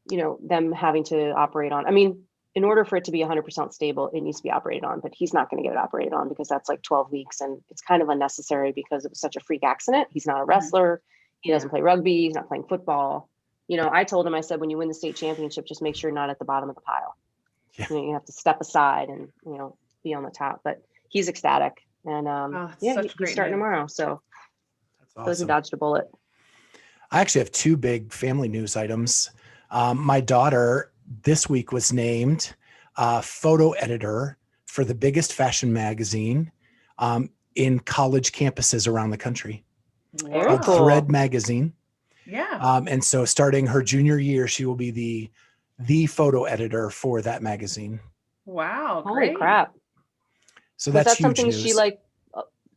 [SPEAKER 2] them having to operate on. I mean, in order for it to be 100% stable, it needs to be operated on, but he's not going to get it operated on because that's like 12 weeks and it's kind of unnecessary because it was such a freak accident. He's not a wrestler. He doesn't play rugby. He's not playing football. I told him, I said, when you win the state championship, just make sure you're not at the bottom of the pile.
[SPEAKER 1] Yeah.
[SPEAKER 2] You have to step aside and, be on the top, but he's ecstatic. And he's starting tomorrow. So
[SPEAKER 1] That's
[SPEAKER 2] those who
[SPEAKER 1] awesome.
[SPEAKER 2] dodged a bullet.
[SPEAKER 1] I actually have two big family news items. My daughter this week was named photo editor for the biggest fashion magazine in college campuses around the country,
[SPEAKER 2] Very
[SPEAKER 1] called
[SPEAKER 2] cool.
[SPEAKER 1] Thread Magazine.
[SPEAKER 3] Yeah.
[SPEAKER 1] And so starting her junior year, she will be the photo editor for that magazine.
[SPEAKER 3] Wow.
[SPEAKER 2] Holy
[SPEAKER 3] Great.
[SPEAKER 2] crap.
[SPEAKER 1] So
[SPEAKER 2] Was
[SPEAKER 1] that's
[SPEAKER 2] that
[SPEAKER 1] huge
[SPEAKER 2] something
[SPEAKER 1] news.
[SPEAKER 2] she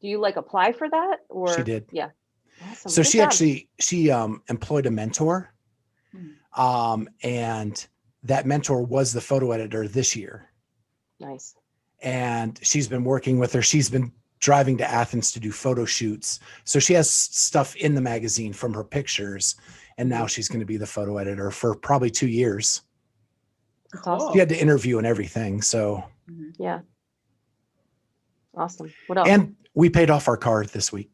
[SPEAKER 2] Do you like apply for that or?
[SPEAKER 1] She did.
[SPEAKER 2] Yeah. Awesome.
[SPEAKER 1] So
[SPEAKER 2] Good
[SPEAKER 1] she
[SPEAKER 2] job.
[SPEAKER 1] actually, employed a mentor. And that mentor was the photo editor this year.
[SPEAKER 2] Nice.
[SPEAKER 1] And she's been working with her. She's been driving to Athens to do photo shoots. So she has stuff in the magazine from her pictures. And now she's going to be the photo editor for probably 2 years.
[SPEAKER 2] That's
[SPEAKER 3] Cool.
[SPEAKER 2] awesome.
[SPEAKER 1] She had to interview and everything. So,
[SPEAKER 2] Yeah. Awesome. What else?
[SPEAKER 1] and we paid off our car this week.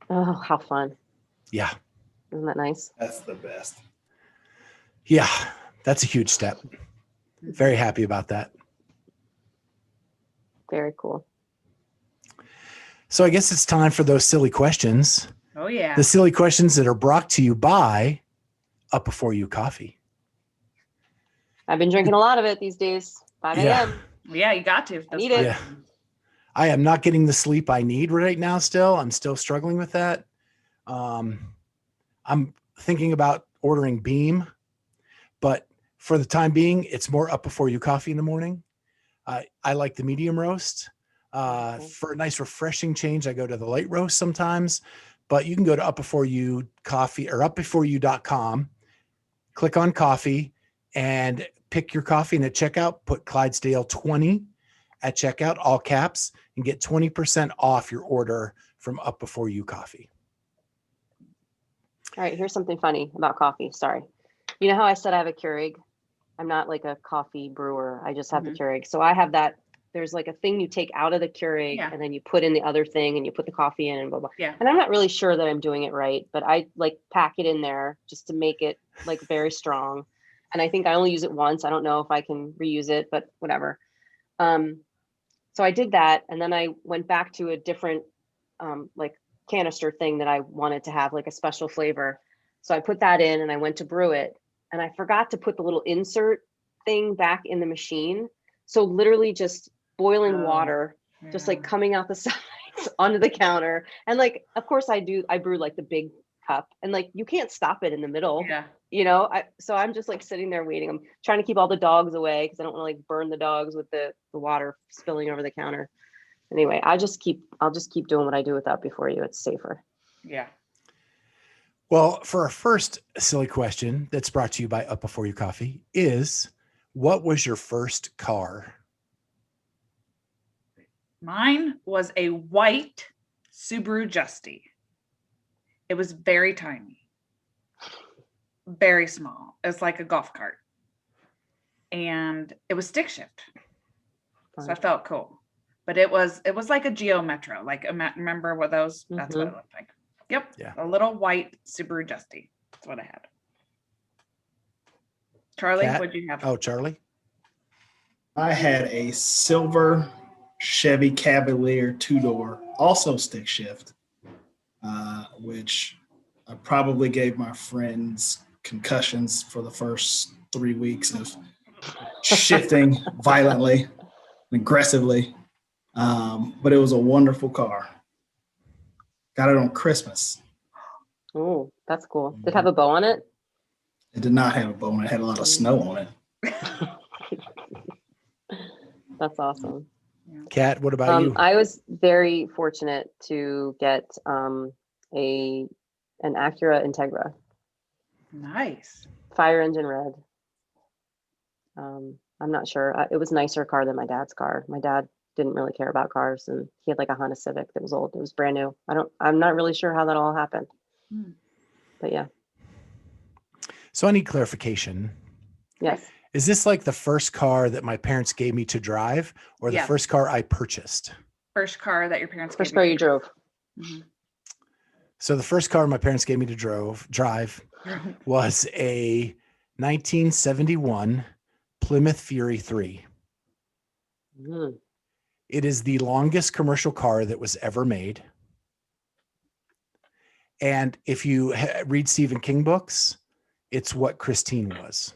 [SPEAKER 2] Oh, how fun.
[SPEAKER 1] Yeah.
[SPEAKER 2] Isn't that nice?
[SPEAKER 4] That's the best.
[SPEAKER 1] Yeah. That's a huge step. Very happy about that.
[SPEAKER 2] Very cool.
[SPEAKER 1] So I guess it's time for those silly questions.
[SPEAKER 3] Oh yeah.
[SPEAKER 1] The silly questions that are brought to you by Up Before You Coffee.
[SPEAKER 2] I've been drinking a lot of it these days. 5 a.m.
[SPEAKER 3] Yeah, you got to.
[SPEAKER 2] I need it.
[SPEAKER 1] Yeah. I am not getting the sleep I need right now still. I'm still struggling with that. I'm thinking about ordering Beam, but for the time being, it's more Up Before You Coffee in the morning. I like the medium roast. For a nice refreshing change, I go to the light roast sometimes, but you can go to Up Before You Coffee or upbeforeyou.com, click on coffee and pick your coffee, and at checkout, put Clydesdale 20 at checkout, all caps, and get 20% off your order from Up Before You Coffee.
[SPEAKER 2] All right, here's something funny about coffee. Sorry. You know how I said I have a Keurig? I'm not like a coffee brewer. I just have the Keurig. So I have that. There's like a thing you take out of the Keurig and then you put in the other thing and you put the coffee in and blah, blah.
[SPEAKER 3] Yeah.
[SPEAKER 2] And I'm not really sure that I'm doing it right, but I like pack it in there just to make it like very strong. And I think I only use it once. I don't know if I can reuse it, but whatever. So I did that. And then I went back to a different like canister thing that I wanted to have like a special flavor. So I put that in and I went to brew it. And I forgot to put the little insert thing back in the machine. So literally just boiling water, just like coming out the sides onto the counter. And like, of course I brew like the big cup and like, you can't stop it in the middle, you know? So I'm just like sitting there waiting. I'm trying to keep all the dogs away because I don't want to like burn the dogs with the water spilling over the counter. Anyway, I'll just keep doing what I do with Up Before You. It's safer.
[SPEAKER 3] Yeah.
[SPEAKER 1] Well, for our first silly question that's brought to you by Up Before You Coffee is, what was your first car?
[SPEAKER 3] Mine was a white Subaru Justy. It was very tiny, very small. It's like a golf cart. And it was stick shift. So I felt cool. But it was like a Geo Metro. Like, remember what those, that's what it looked like. Yep.
[SPEAKER 1] Yeah.
[SPEAKER 3] A little white Subaru Justy. That's what I had. Charlie,
[SPEAKER 1] Kat?
[SPEAKER 3] what'd you have?
[SPEAKER 1] Oh, Charlie?
[SPEAKER 4] I had a silver Chevy Cavalier 2-door, also stick shift, which I probably gave my friends concussions for the first 3 weeks of shifting violently and aggressively. But it was a wonderful car. Got it on Christmas.
[SPEAKER 2] Oh, that's cool. Did it have a bow on it?
[SPEAKER 4] It did not have a bow, and it had a lot of snow on it.
[SPEAKER 2] That's awesome.
[SPEAKER 1] Kat, what about you?
[SPEAKER 2] I was very fortunate to get an Acura Integra.
[SPEAKER 3] Nice.
[SPEAKER 2] Fire engine red. I'm not sure. It was a nicer car than my dad's car. My dad didn't really care about cars, and he had like a Honda Civic that was old. It was brand new. I'm not really sure how that all happened. But yeah.
[SPEAKER 1] So I need clarification.
[SPEAKER 2] Yes.
[SPEAKER 1] Is this like the first car that my parents gave me to drive, or the
[SPEAKER 3] Yes.
[SPEAKER 1] first car I purchased?
[SPEAKER 3] First car that your parents
[SPEAKER 2] First
[SPEAKER 3] gave
[SPEAKER 2] car
[SPEAKER 3] you.
[SPEAKER 2] you drove.
[SPEAKER 1] So the first car my parents gave me to drive was a 1971 Plymouth Fury 3.
[SPEAKER 2] Mm.
[SPEAKER 1] It is the longest commercial car that was ever made. And if you read Stephen King books, it's what Christine was.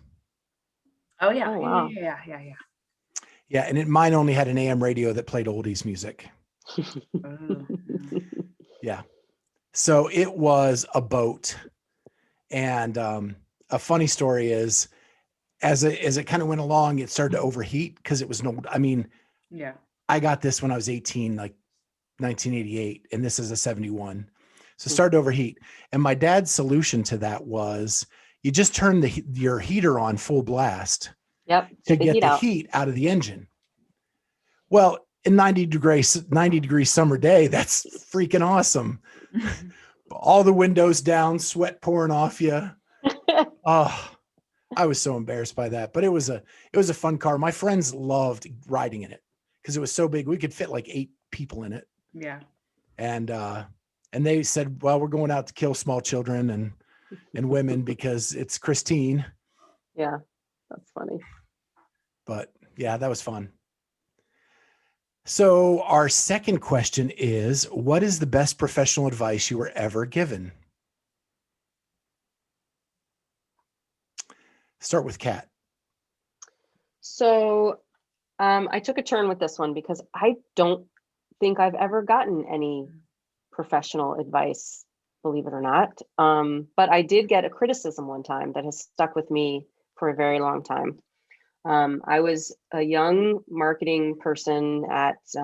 [SPEAKER 3] Oh yeah.
[SPEAKER 2] Oh, wow.
[SPEAKER 3] Yeah.
[SPEAKER 1] Yeah, and mine only had an AM radio that played oldies music.
[SPEAKER 3] Oh,
[SPEAKER 1] Yeah. So it was a boat. And a funny story is, as it kind of went along, it started to overheat because it was I mean,
[SPEAKER 3] yeah.
[SPEAKER 1] I got this when I was 18, like 1988, and this is a 71. So it started to overheat. And my dad's solution to that was you just turn your heater on full blast
[SPEAKER 2] Yep.
[SPEAKER 1] to
[SPEAKER 2] the
[SPEAKER 1] get
[SPEAKER 2] heat
[SPEAKER 1] the
[SPEAKER 2] out.
[SPEAKER 1] heat out of the engine. Well, in 90 degree summer day, that's freaking awesome. All the windows down, sweat pouring off you. Oh, I was so embarrassed by that, but it was a fun car. My friends loved riding in it because it was so big. We could fit like 8 people in it.
[SPEAKER 3] Yeah.
[SPEAKER 1] And they said, well, we're going out to kill small children and women because it's Christine.
[SPEAKER 2] Yeah, that's funny.
[SPEAKER 1] But yeah, that was fun. So our second question is, what is the best professional advice you were ever given? Start with Kat.
[SPEAKER 2] So I took a turn with this one because I don't think I've ever gotten any professional advice, believe it or not. But I did get a criticism one time that has stuck with me for a very long time. I was a young marketing person at, I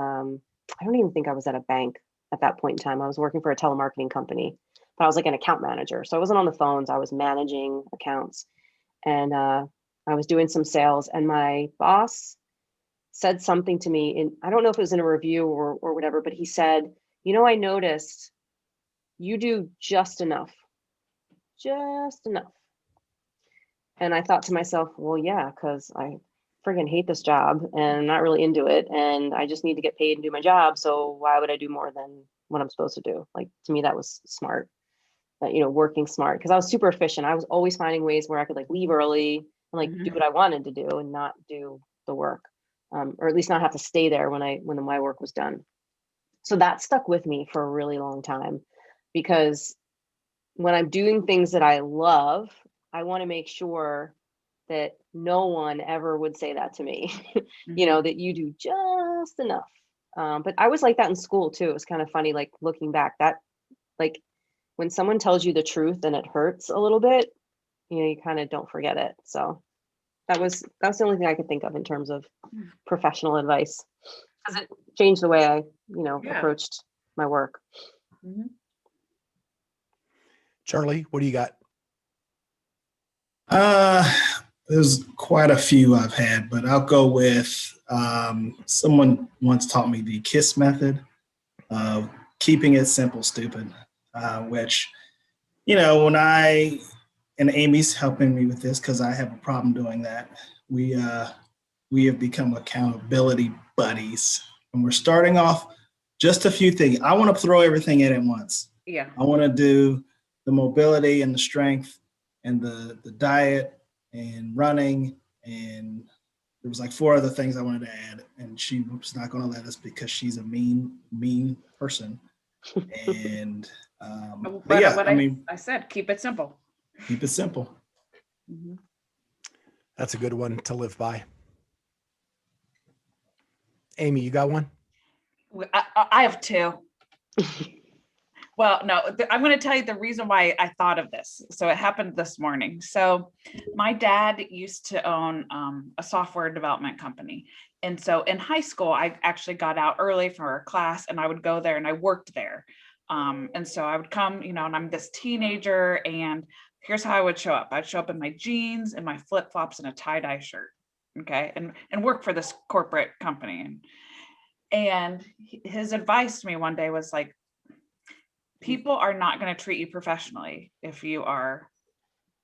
[SPEAKER 2] don't even think I was at a bank at that point in time. I was working for a telemarketing company, but I was like an account manager. So I wasn't on the phones, I was managing accounts. And I was doing some sales, and my boss said something to me, and I don't know if it was in a review or whatever, but he said, I noticed you do just enough. And I thought to myself, well, yeah, because I friggin' hate this job and I'm not really into it. And I just need to get paid and do my job. So why would I do more than what I'm supposed to do? Like, to me, that was smart, working smart, because I was super efficient. I was always finding ways where I could like leave early and like do what I wanted to do and not do the work, or at least not have to stay there when my work was done. So that stuck with me for a really long time, because when I'm doing things that I love, I want to make sure that no one ever would say that to me, that you do just enough. But I was like that in school too. It was kind of funny, like looking back, that like when someone tells you the truth and it hurts a little bit, you kind of don't forget it. So that's the only thing I could think of in terms of professional advice, because it changed the way I, approached my work.
[SPEAKER 1] Charlie, what do you got?
[SPEAKER 4] There's quite a few I've had, but I'll go with someone once taught me the KISS method of keeping it simple, stupid, which, when and Amy's helping me with this because I have a problem doing that. We have become accountability buddies, and we're starting off just a few things. I want to throw everything in at once.
[SPEAKER 3] Yeah.
[SPEAKER 4] I want to do the mobility and the strength and the diet and running, and there was like 4 other things I wanted to add, and she was not going to let us because she's a mean person. And but yeah,
[SPEAKER 3] I said, keep it simple.
[SPEAKER 4] Keep it simple.
[SPEAKER 1] That's a good one to live by. Amy, you got one?
[SPEAKER 3] I have 2. Well, no, I'm going to tell you the reason why I thought of this. So it happened this morning. So my dad used to own a software development company. And so in high school, I actually got out early for a class and I would go there and I worked there. And so I would come, and I'm this teenager, and here's how I would show up. I'd show up in my jeans and my flip-flops and a tie-dye shirt. Okay. And work for this corporate company. And his advice to me one day was like, people are not going to treat you professionally if you are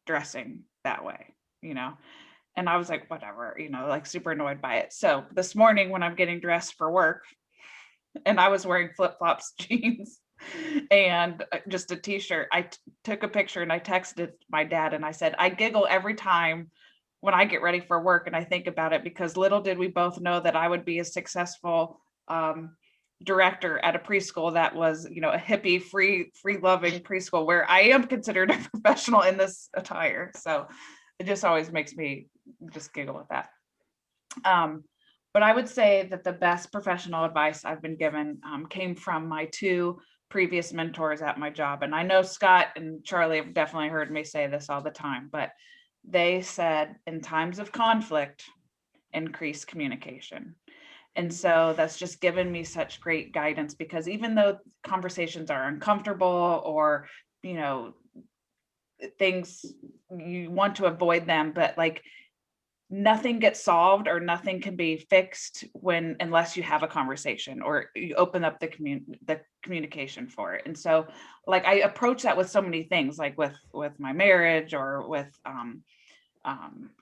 [SPEAKER 3] dressing that way, And I was like, whatever, like super annoyed by it. So this morning when I'm getting dressed for work and I was wearing flip-flops, jeans, and just a t-shirt, I took a picture and I texted my dad and I said, I giggle every time when I get ready for work and I think about it, because little did we both know that I would be a successful director at a preschool that was, a hippie, free loving preschool where I am considered a professional in this attire. So it just always makes me just giggle at that. But I would say that the best professional advice I've been given came from my 2 previous mentors at my job. And I know Scott and Charlie have definitely heard me say this all the time, but they said, in times of conflict, increase communication. And so that's just given me such great guidance, because even though conversations are uncomfortable, or, you know, things you want to avoid them, but like nothing gets solved or nothing can be fixed unless you have a conversation or you open up the communication for it. And so like I approach that with so many things, like with my marriage, or with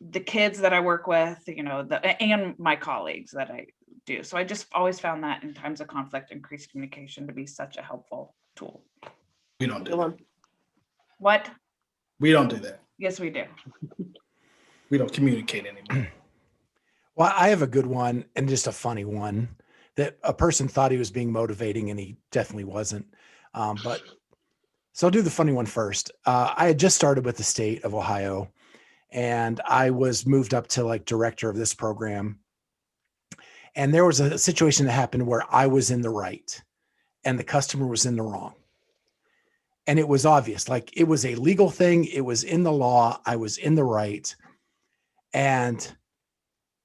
[SPEAKER 3] the kids that I work with, you know, and my colleagues that I do. So I just always found that in times of conflict, increased communication to be such a helpful tool.
[SPEAKER 4] We don't do
[SPEAKER 2] Good
[SPEAKER 4] that.
[SPEAKER 2] one.
[SPEAKER 3] What?
[SPEAKER 4] We don't do that.
[SPEAKER 3] Yes, we do.
[SPEAKER 4] We don't communicate anymore.
[SPEAKER 1] Well, I have a good one, and just a funny one, that a person thought he was being motivating and he definitely wasn't. But so I'll do the funny one first. I had just started with the state of Ohio, and I was moved up to like director of this program. And there was a situation that happened where I was in the right and the customer was in the wrong. And it was obvious, like it was a legal thing. It was in the law. I was in the right. And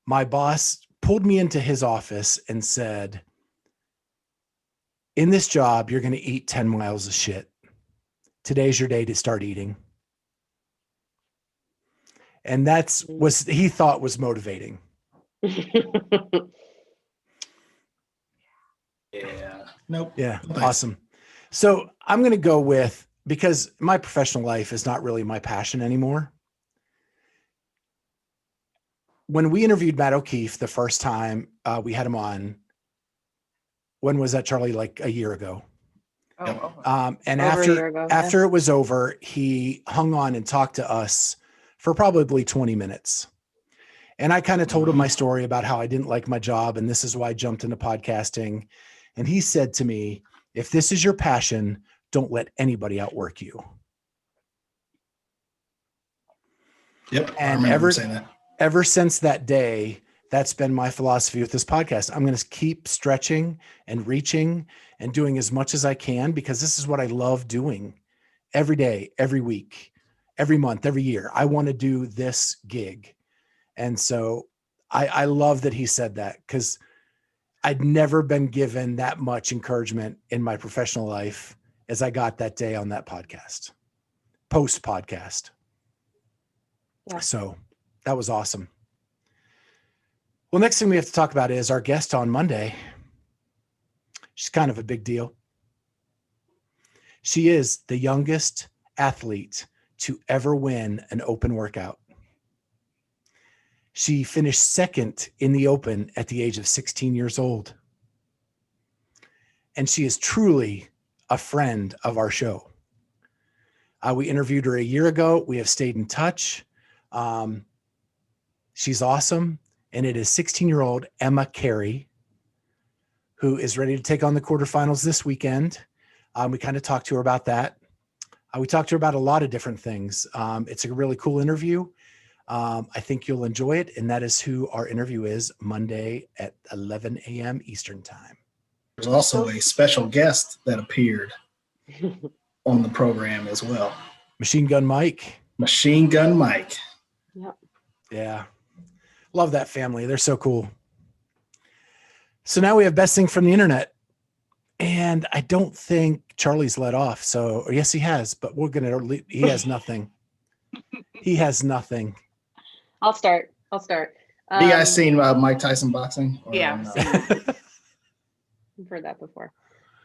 [SPEAKER 1] my boss pulled me into his office and said, in this job, you're going to eat 10 miles of shit. Today's your day to start eating. And that's what he thought was motivating.
[SPEAKER 4] Yeah. Nope.
[SPEAKER 1] Yeah.
[SPEAKER 4] Thanks.
[SPEAKER 1] Awesome. So I'm going to go with, because my professional life is not really my passion anymore. When we interviewed Matt O'Keefe the first time we had him on, when was that, Charlie? Like a year ago. And
[SPEAKER 2] Over a year ago,
[SPEAKER 1] after it was over, he hung on and talked to us for probably 20 minutes. And I kind of told him my story about how I didn't like my job, and this is why I jumped into podcasting. And he said to me, if this is your passion, don't let anybody outwork you.
[SPEAKER 4] Yep. I
[SPEAKER 1] And
[SPEAKER 4] remember saying that.
[SPEAKER 1] ever since that day, that's been my philosophy with this podcast. I'm going to keep stretching and reaching and doing as much as I can, because this is what I love doing every day, every week, every month, every year. I want to do this gig. And so I love that he said that, because I'd never been given that much encouragement in my professional life as I got that day on that podcast, post podcast.
[SPEAKER 2] Yeah.
[SPEAKER 1] So that was awesome. Well, next thing we have to talk about is our guest on Monday. She's kind of a big deal. She is the youngest athlete to ever win an open workout. She finished second in the open at the age of 16 years old. And she is truly a friend of our show. We interviewed her a year ago. We have stayed in touch. She's awesome. And it is 16-year-old Emma Carey, who is ready to take on the quarterfinals this weekend. We kind of talked to her about that. We talked to her about a lot of different things. It's a really cool interview. I think you'll enjoy it. And that is who our interview is, Monday at 11 a.m. Eastern time.
[SPEAKER 4] There's also a special guest that appeared on the program as well.
[SPEAKER 1] Machine Gun Mike.
[SPEAKER 4] Machine Gun Mike.
[SPEAKER 2] Yep.
[SPEAKER 1] Yeah. Love that family. They're so cool. So now we have best thing from the internet. And I don't think Charlie's let off. So, or yes, he has, but he has nothing. He has nothing.
[SPEAKER 2] I'll start.
[SPEAKER 4] Have you guys seen Mike Tyson boxing?
[SPEAKER 3] Yeah.
[SPEAKER 4] No?
[SPEAKER 2] I've heard that before.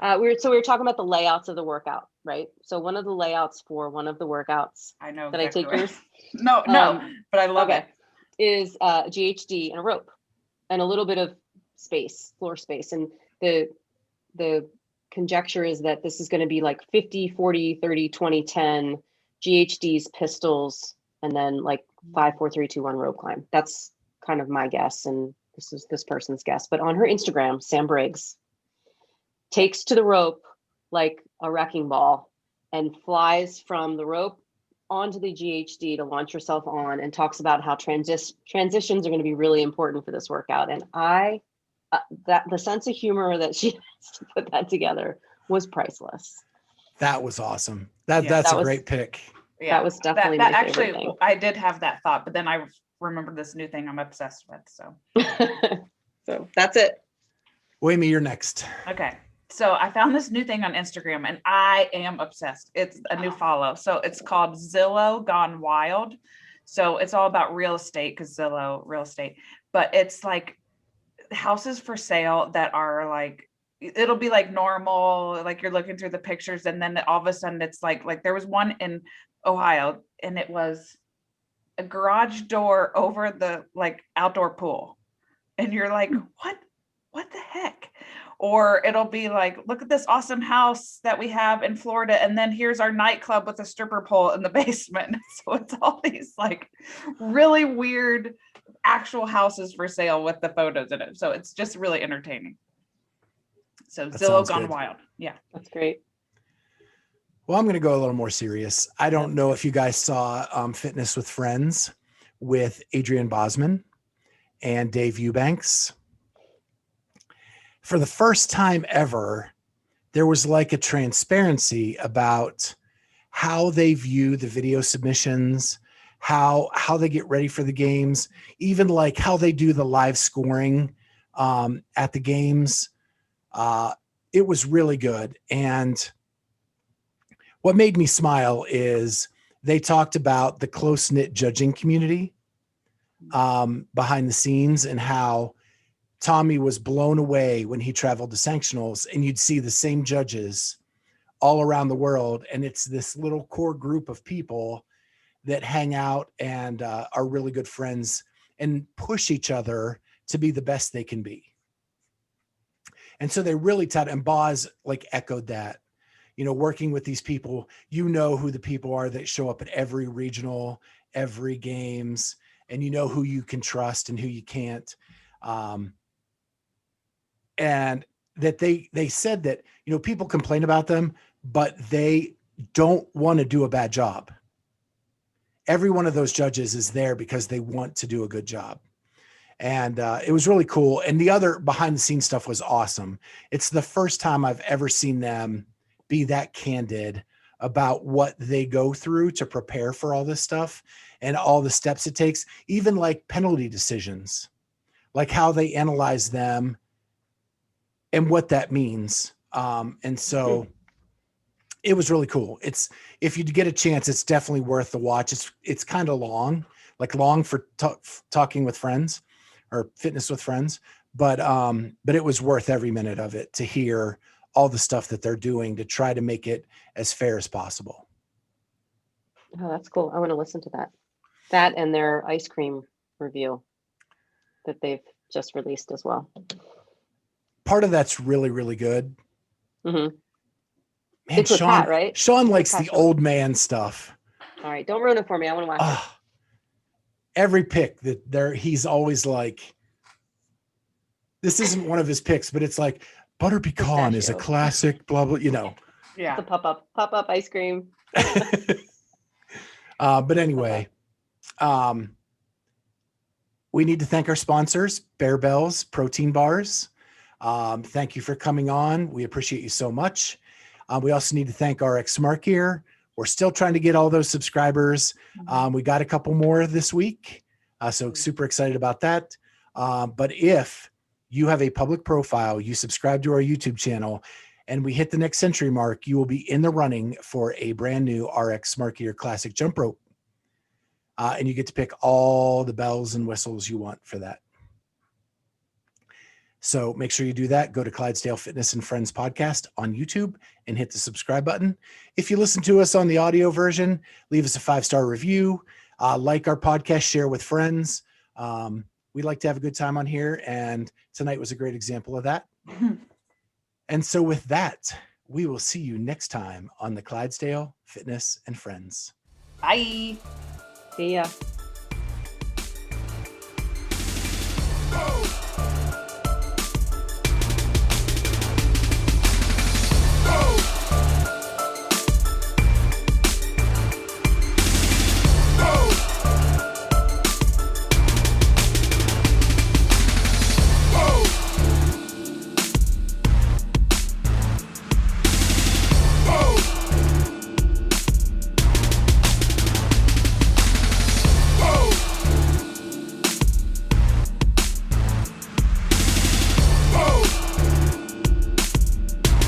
[SPEAKER 2] We were talking about the layouts of the workout, right? So one of the layouts for one of the workouts,
[SPEAKER 3] I know.
[SPEAKER 2] did I take yours?
[SPEAKER 3] No, but I love it.
[SPEAKER 2] Is GHD and a rope and a little bit of space, floor space. And the conjecture is that this is going to be like 50, 40, 30, 20, 10 GHDs, pistols, and then like 5, 4, 3, 2, 1 rope climb. That's kind of my guess. And this is this person's guess. But on her Instagram, Sam Briggs takes to the rope like a wrecking ball and flies from the rope onto the GHD to launch herself on, and talks about how transitions are going to be really important for this workout. And that the sense of humor that she has to put that together was priceless.
[SPEAKER 1] That was awesome. That's a great pick.
[SPEAKER 3] Yeah,
[SPEAKER 2] that was definitely
[SPEAKER 3] that
[SPEAKER 2] my
[SPEAKER 3] actually
[SPEAKER 2] favorite thing.
[SPEAKER 3] I did have that thought, but then I remembered this new thing I'm obsessed with. So
[SPEAKER 2] So that's it.
[SPEAKER 1] Well, Amy, you're next.
[SPEAKER 3] Okay. So I found this new thing on Instagram and I am obsessed. It's a new follow. So it's called Zillow Gone Wild. So it's all about real estate because Zillow real estate, but it's like houses for sale that are like, it'll be like normal, like you're looking through the pictures and then all of a sudden it's like there was one in Ohio and it was a garage door over the like outdoor pool. And you're like, what the heck? Or it'll be like, look at this awesome house that we have in Florida. And then here's our nightclub with a stripper pole in the basement. So it's all these like really weird actual houses for sale with the photos in it. So it's just really entertaining. So
[SPEAKER 1] That
[SPEAKER 3] Zillow
[SPEAKER 1] sounds
[SPEAKER 3] Gone
[SPEAKER 1] good.
[SPEAKER 3] Wild. Yeah.
[SPEAKER 2] That's great.
[SPEAKER 1] Well, I'm going to go a little more serious. I don't know if you guys saw Fitness with Friends with Adrian Bosman and Dave Eubanks. For the first time ever, there was like a transparency about how they view the video submissions, how they get ready for the games, even like how they do the live scoring at the games. It was really good. And what made me smile is they talked about the close-knit judging community behind the scenes and how Tommy was blown away when he traveled to sanctionals and you'd see the same judges all around the world. And it's this little core group of people that hang out and are really good friends and push each other to be the best they can be. And so they really and Boz like echoed that, you know, working with these people, you know who the people are that show up at every regional, every games, and you know who you can trust and who you can't. And that they said that, you know, people complain about them, but they don't want to do a bad job. Every one of those judges is there because they want to do a good job. And it was really cool. And the other behind the scenes stuff was awesome. It's the first time I've ever seen them be that candid about what they go through to prepare for all this stuff and all the steps it takes, even like penalty decisions, like how they analyze them and what that means. And so it was really cool. It's, if you get a chance, it's definitely worth the watch. It's kind of long, like long for talking with friends or fitness with friends, but it was worth every minute of it to hear all the stuff that they're doing to try to make it as fair as possible.
[SPEAKER 2] Oh, that's cool. I want to listen to that. That and their ice cream review that they've just released as well.
[SPEAKER 1] Part of that's really, really good.
[SPEAKER 2] Mm-hmm.
[SPEAKER 1] Man,
[SPEAKER 2] It's with Pat, right?
[SPEAKER 1] Sean likes
[SPEAKER 2] Pat
[SPEAKER 1] the old man stuff.
[SPEAKER 2] All right, don't ruin it for me. I want to watch it.
[SPEAKER 1] Every pick that he's always like, this isn't one of his picks, but it's like butter pecan is a
[SPEAKER 2] Pistachio.
[SPEAKER 1] classic, blah, blah, you know.
[SPEAKER 3] Yeah.
[SPEAKER 2] The pop-up ice cream.
[SPEAKER 1] But anyway, we need to thank our sponsors, Bear Bells Protein Bars. Thank you for coming on. We appreciate you so much. We also need to thank RX Smart Gear. We're still trying to get all those subscribers. We got a couple more this week. So super excited about that. But if you have a public profile, you subscribe to our YouTube channel, and we hit the next century mark, you will be in the running for a brand new RX Smart Gear Classic Jump Rope. And you get to pick all the bells and whistles you want for that. So make sure you do that. Go to Clydesdale Fitness and Friends podcast on YouTube and hit the subscribe button. If you listen to us on the audio version, leave us a 5-star review, like our podcast, share with friends. We like to have a good time on here, and tonight was a great example of that. And so with that, we will see you next time on the Clydesdale Fitness and Friends.
[SPEAKER 3] Bye.
[SPEAKER 2] See ya.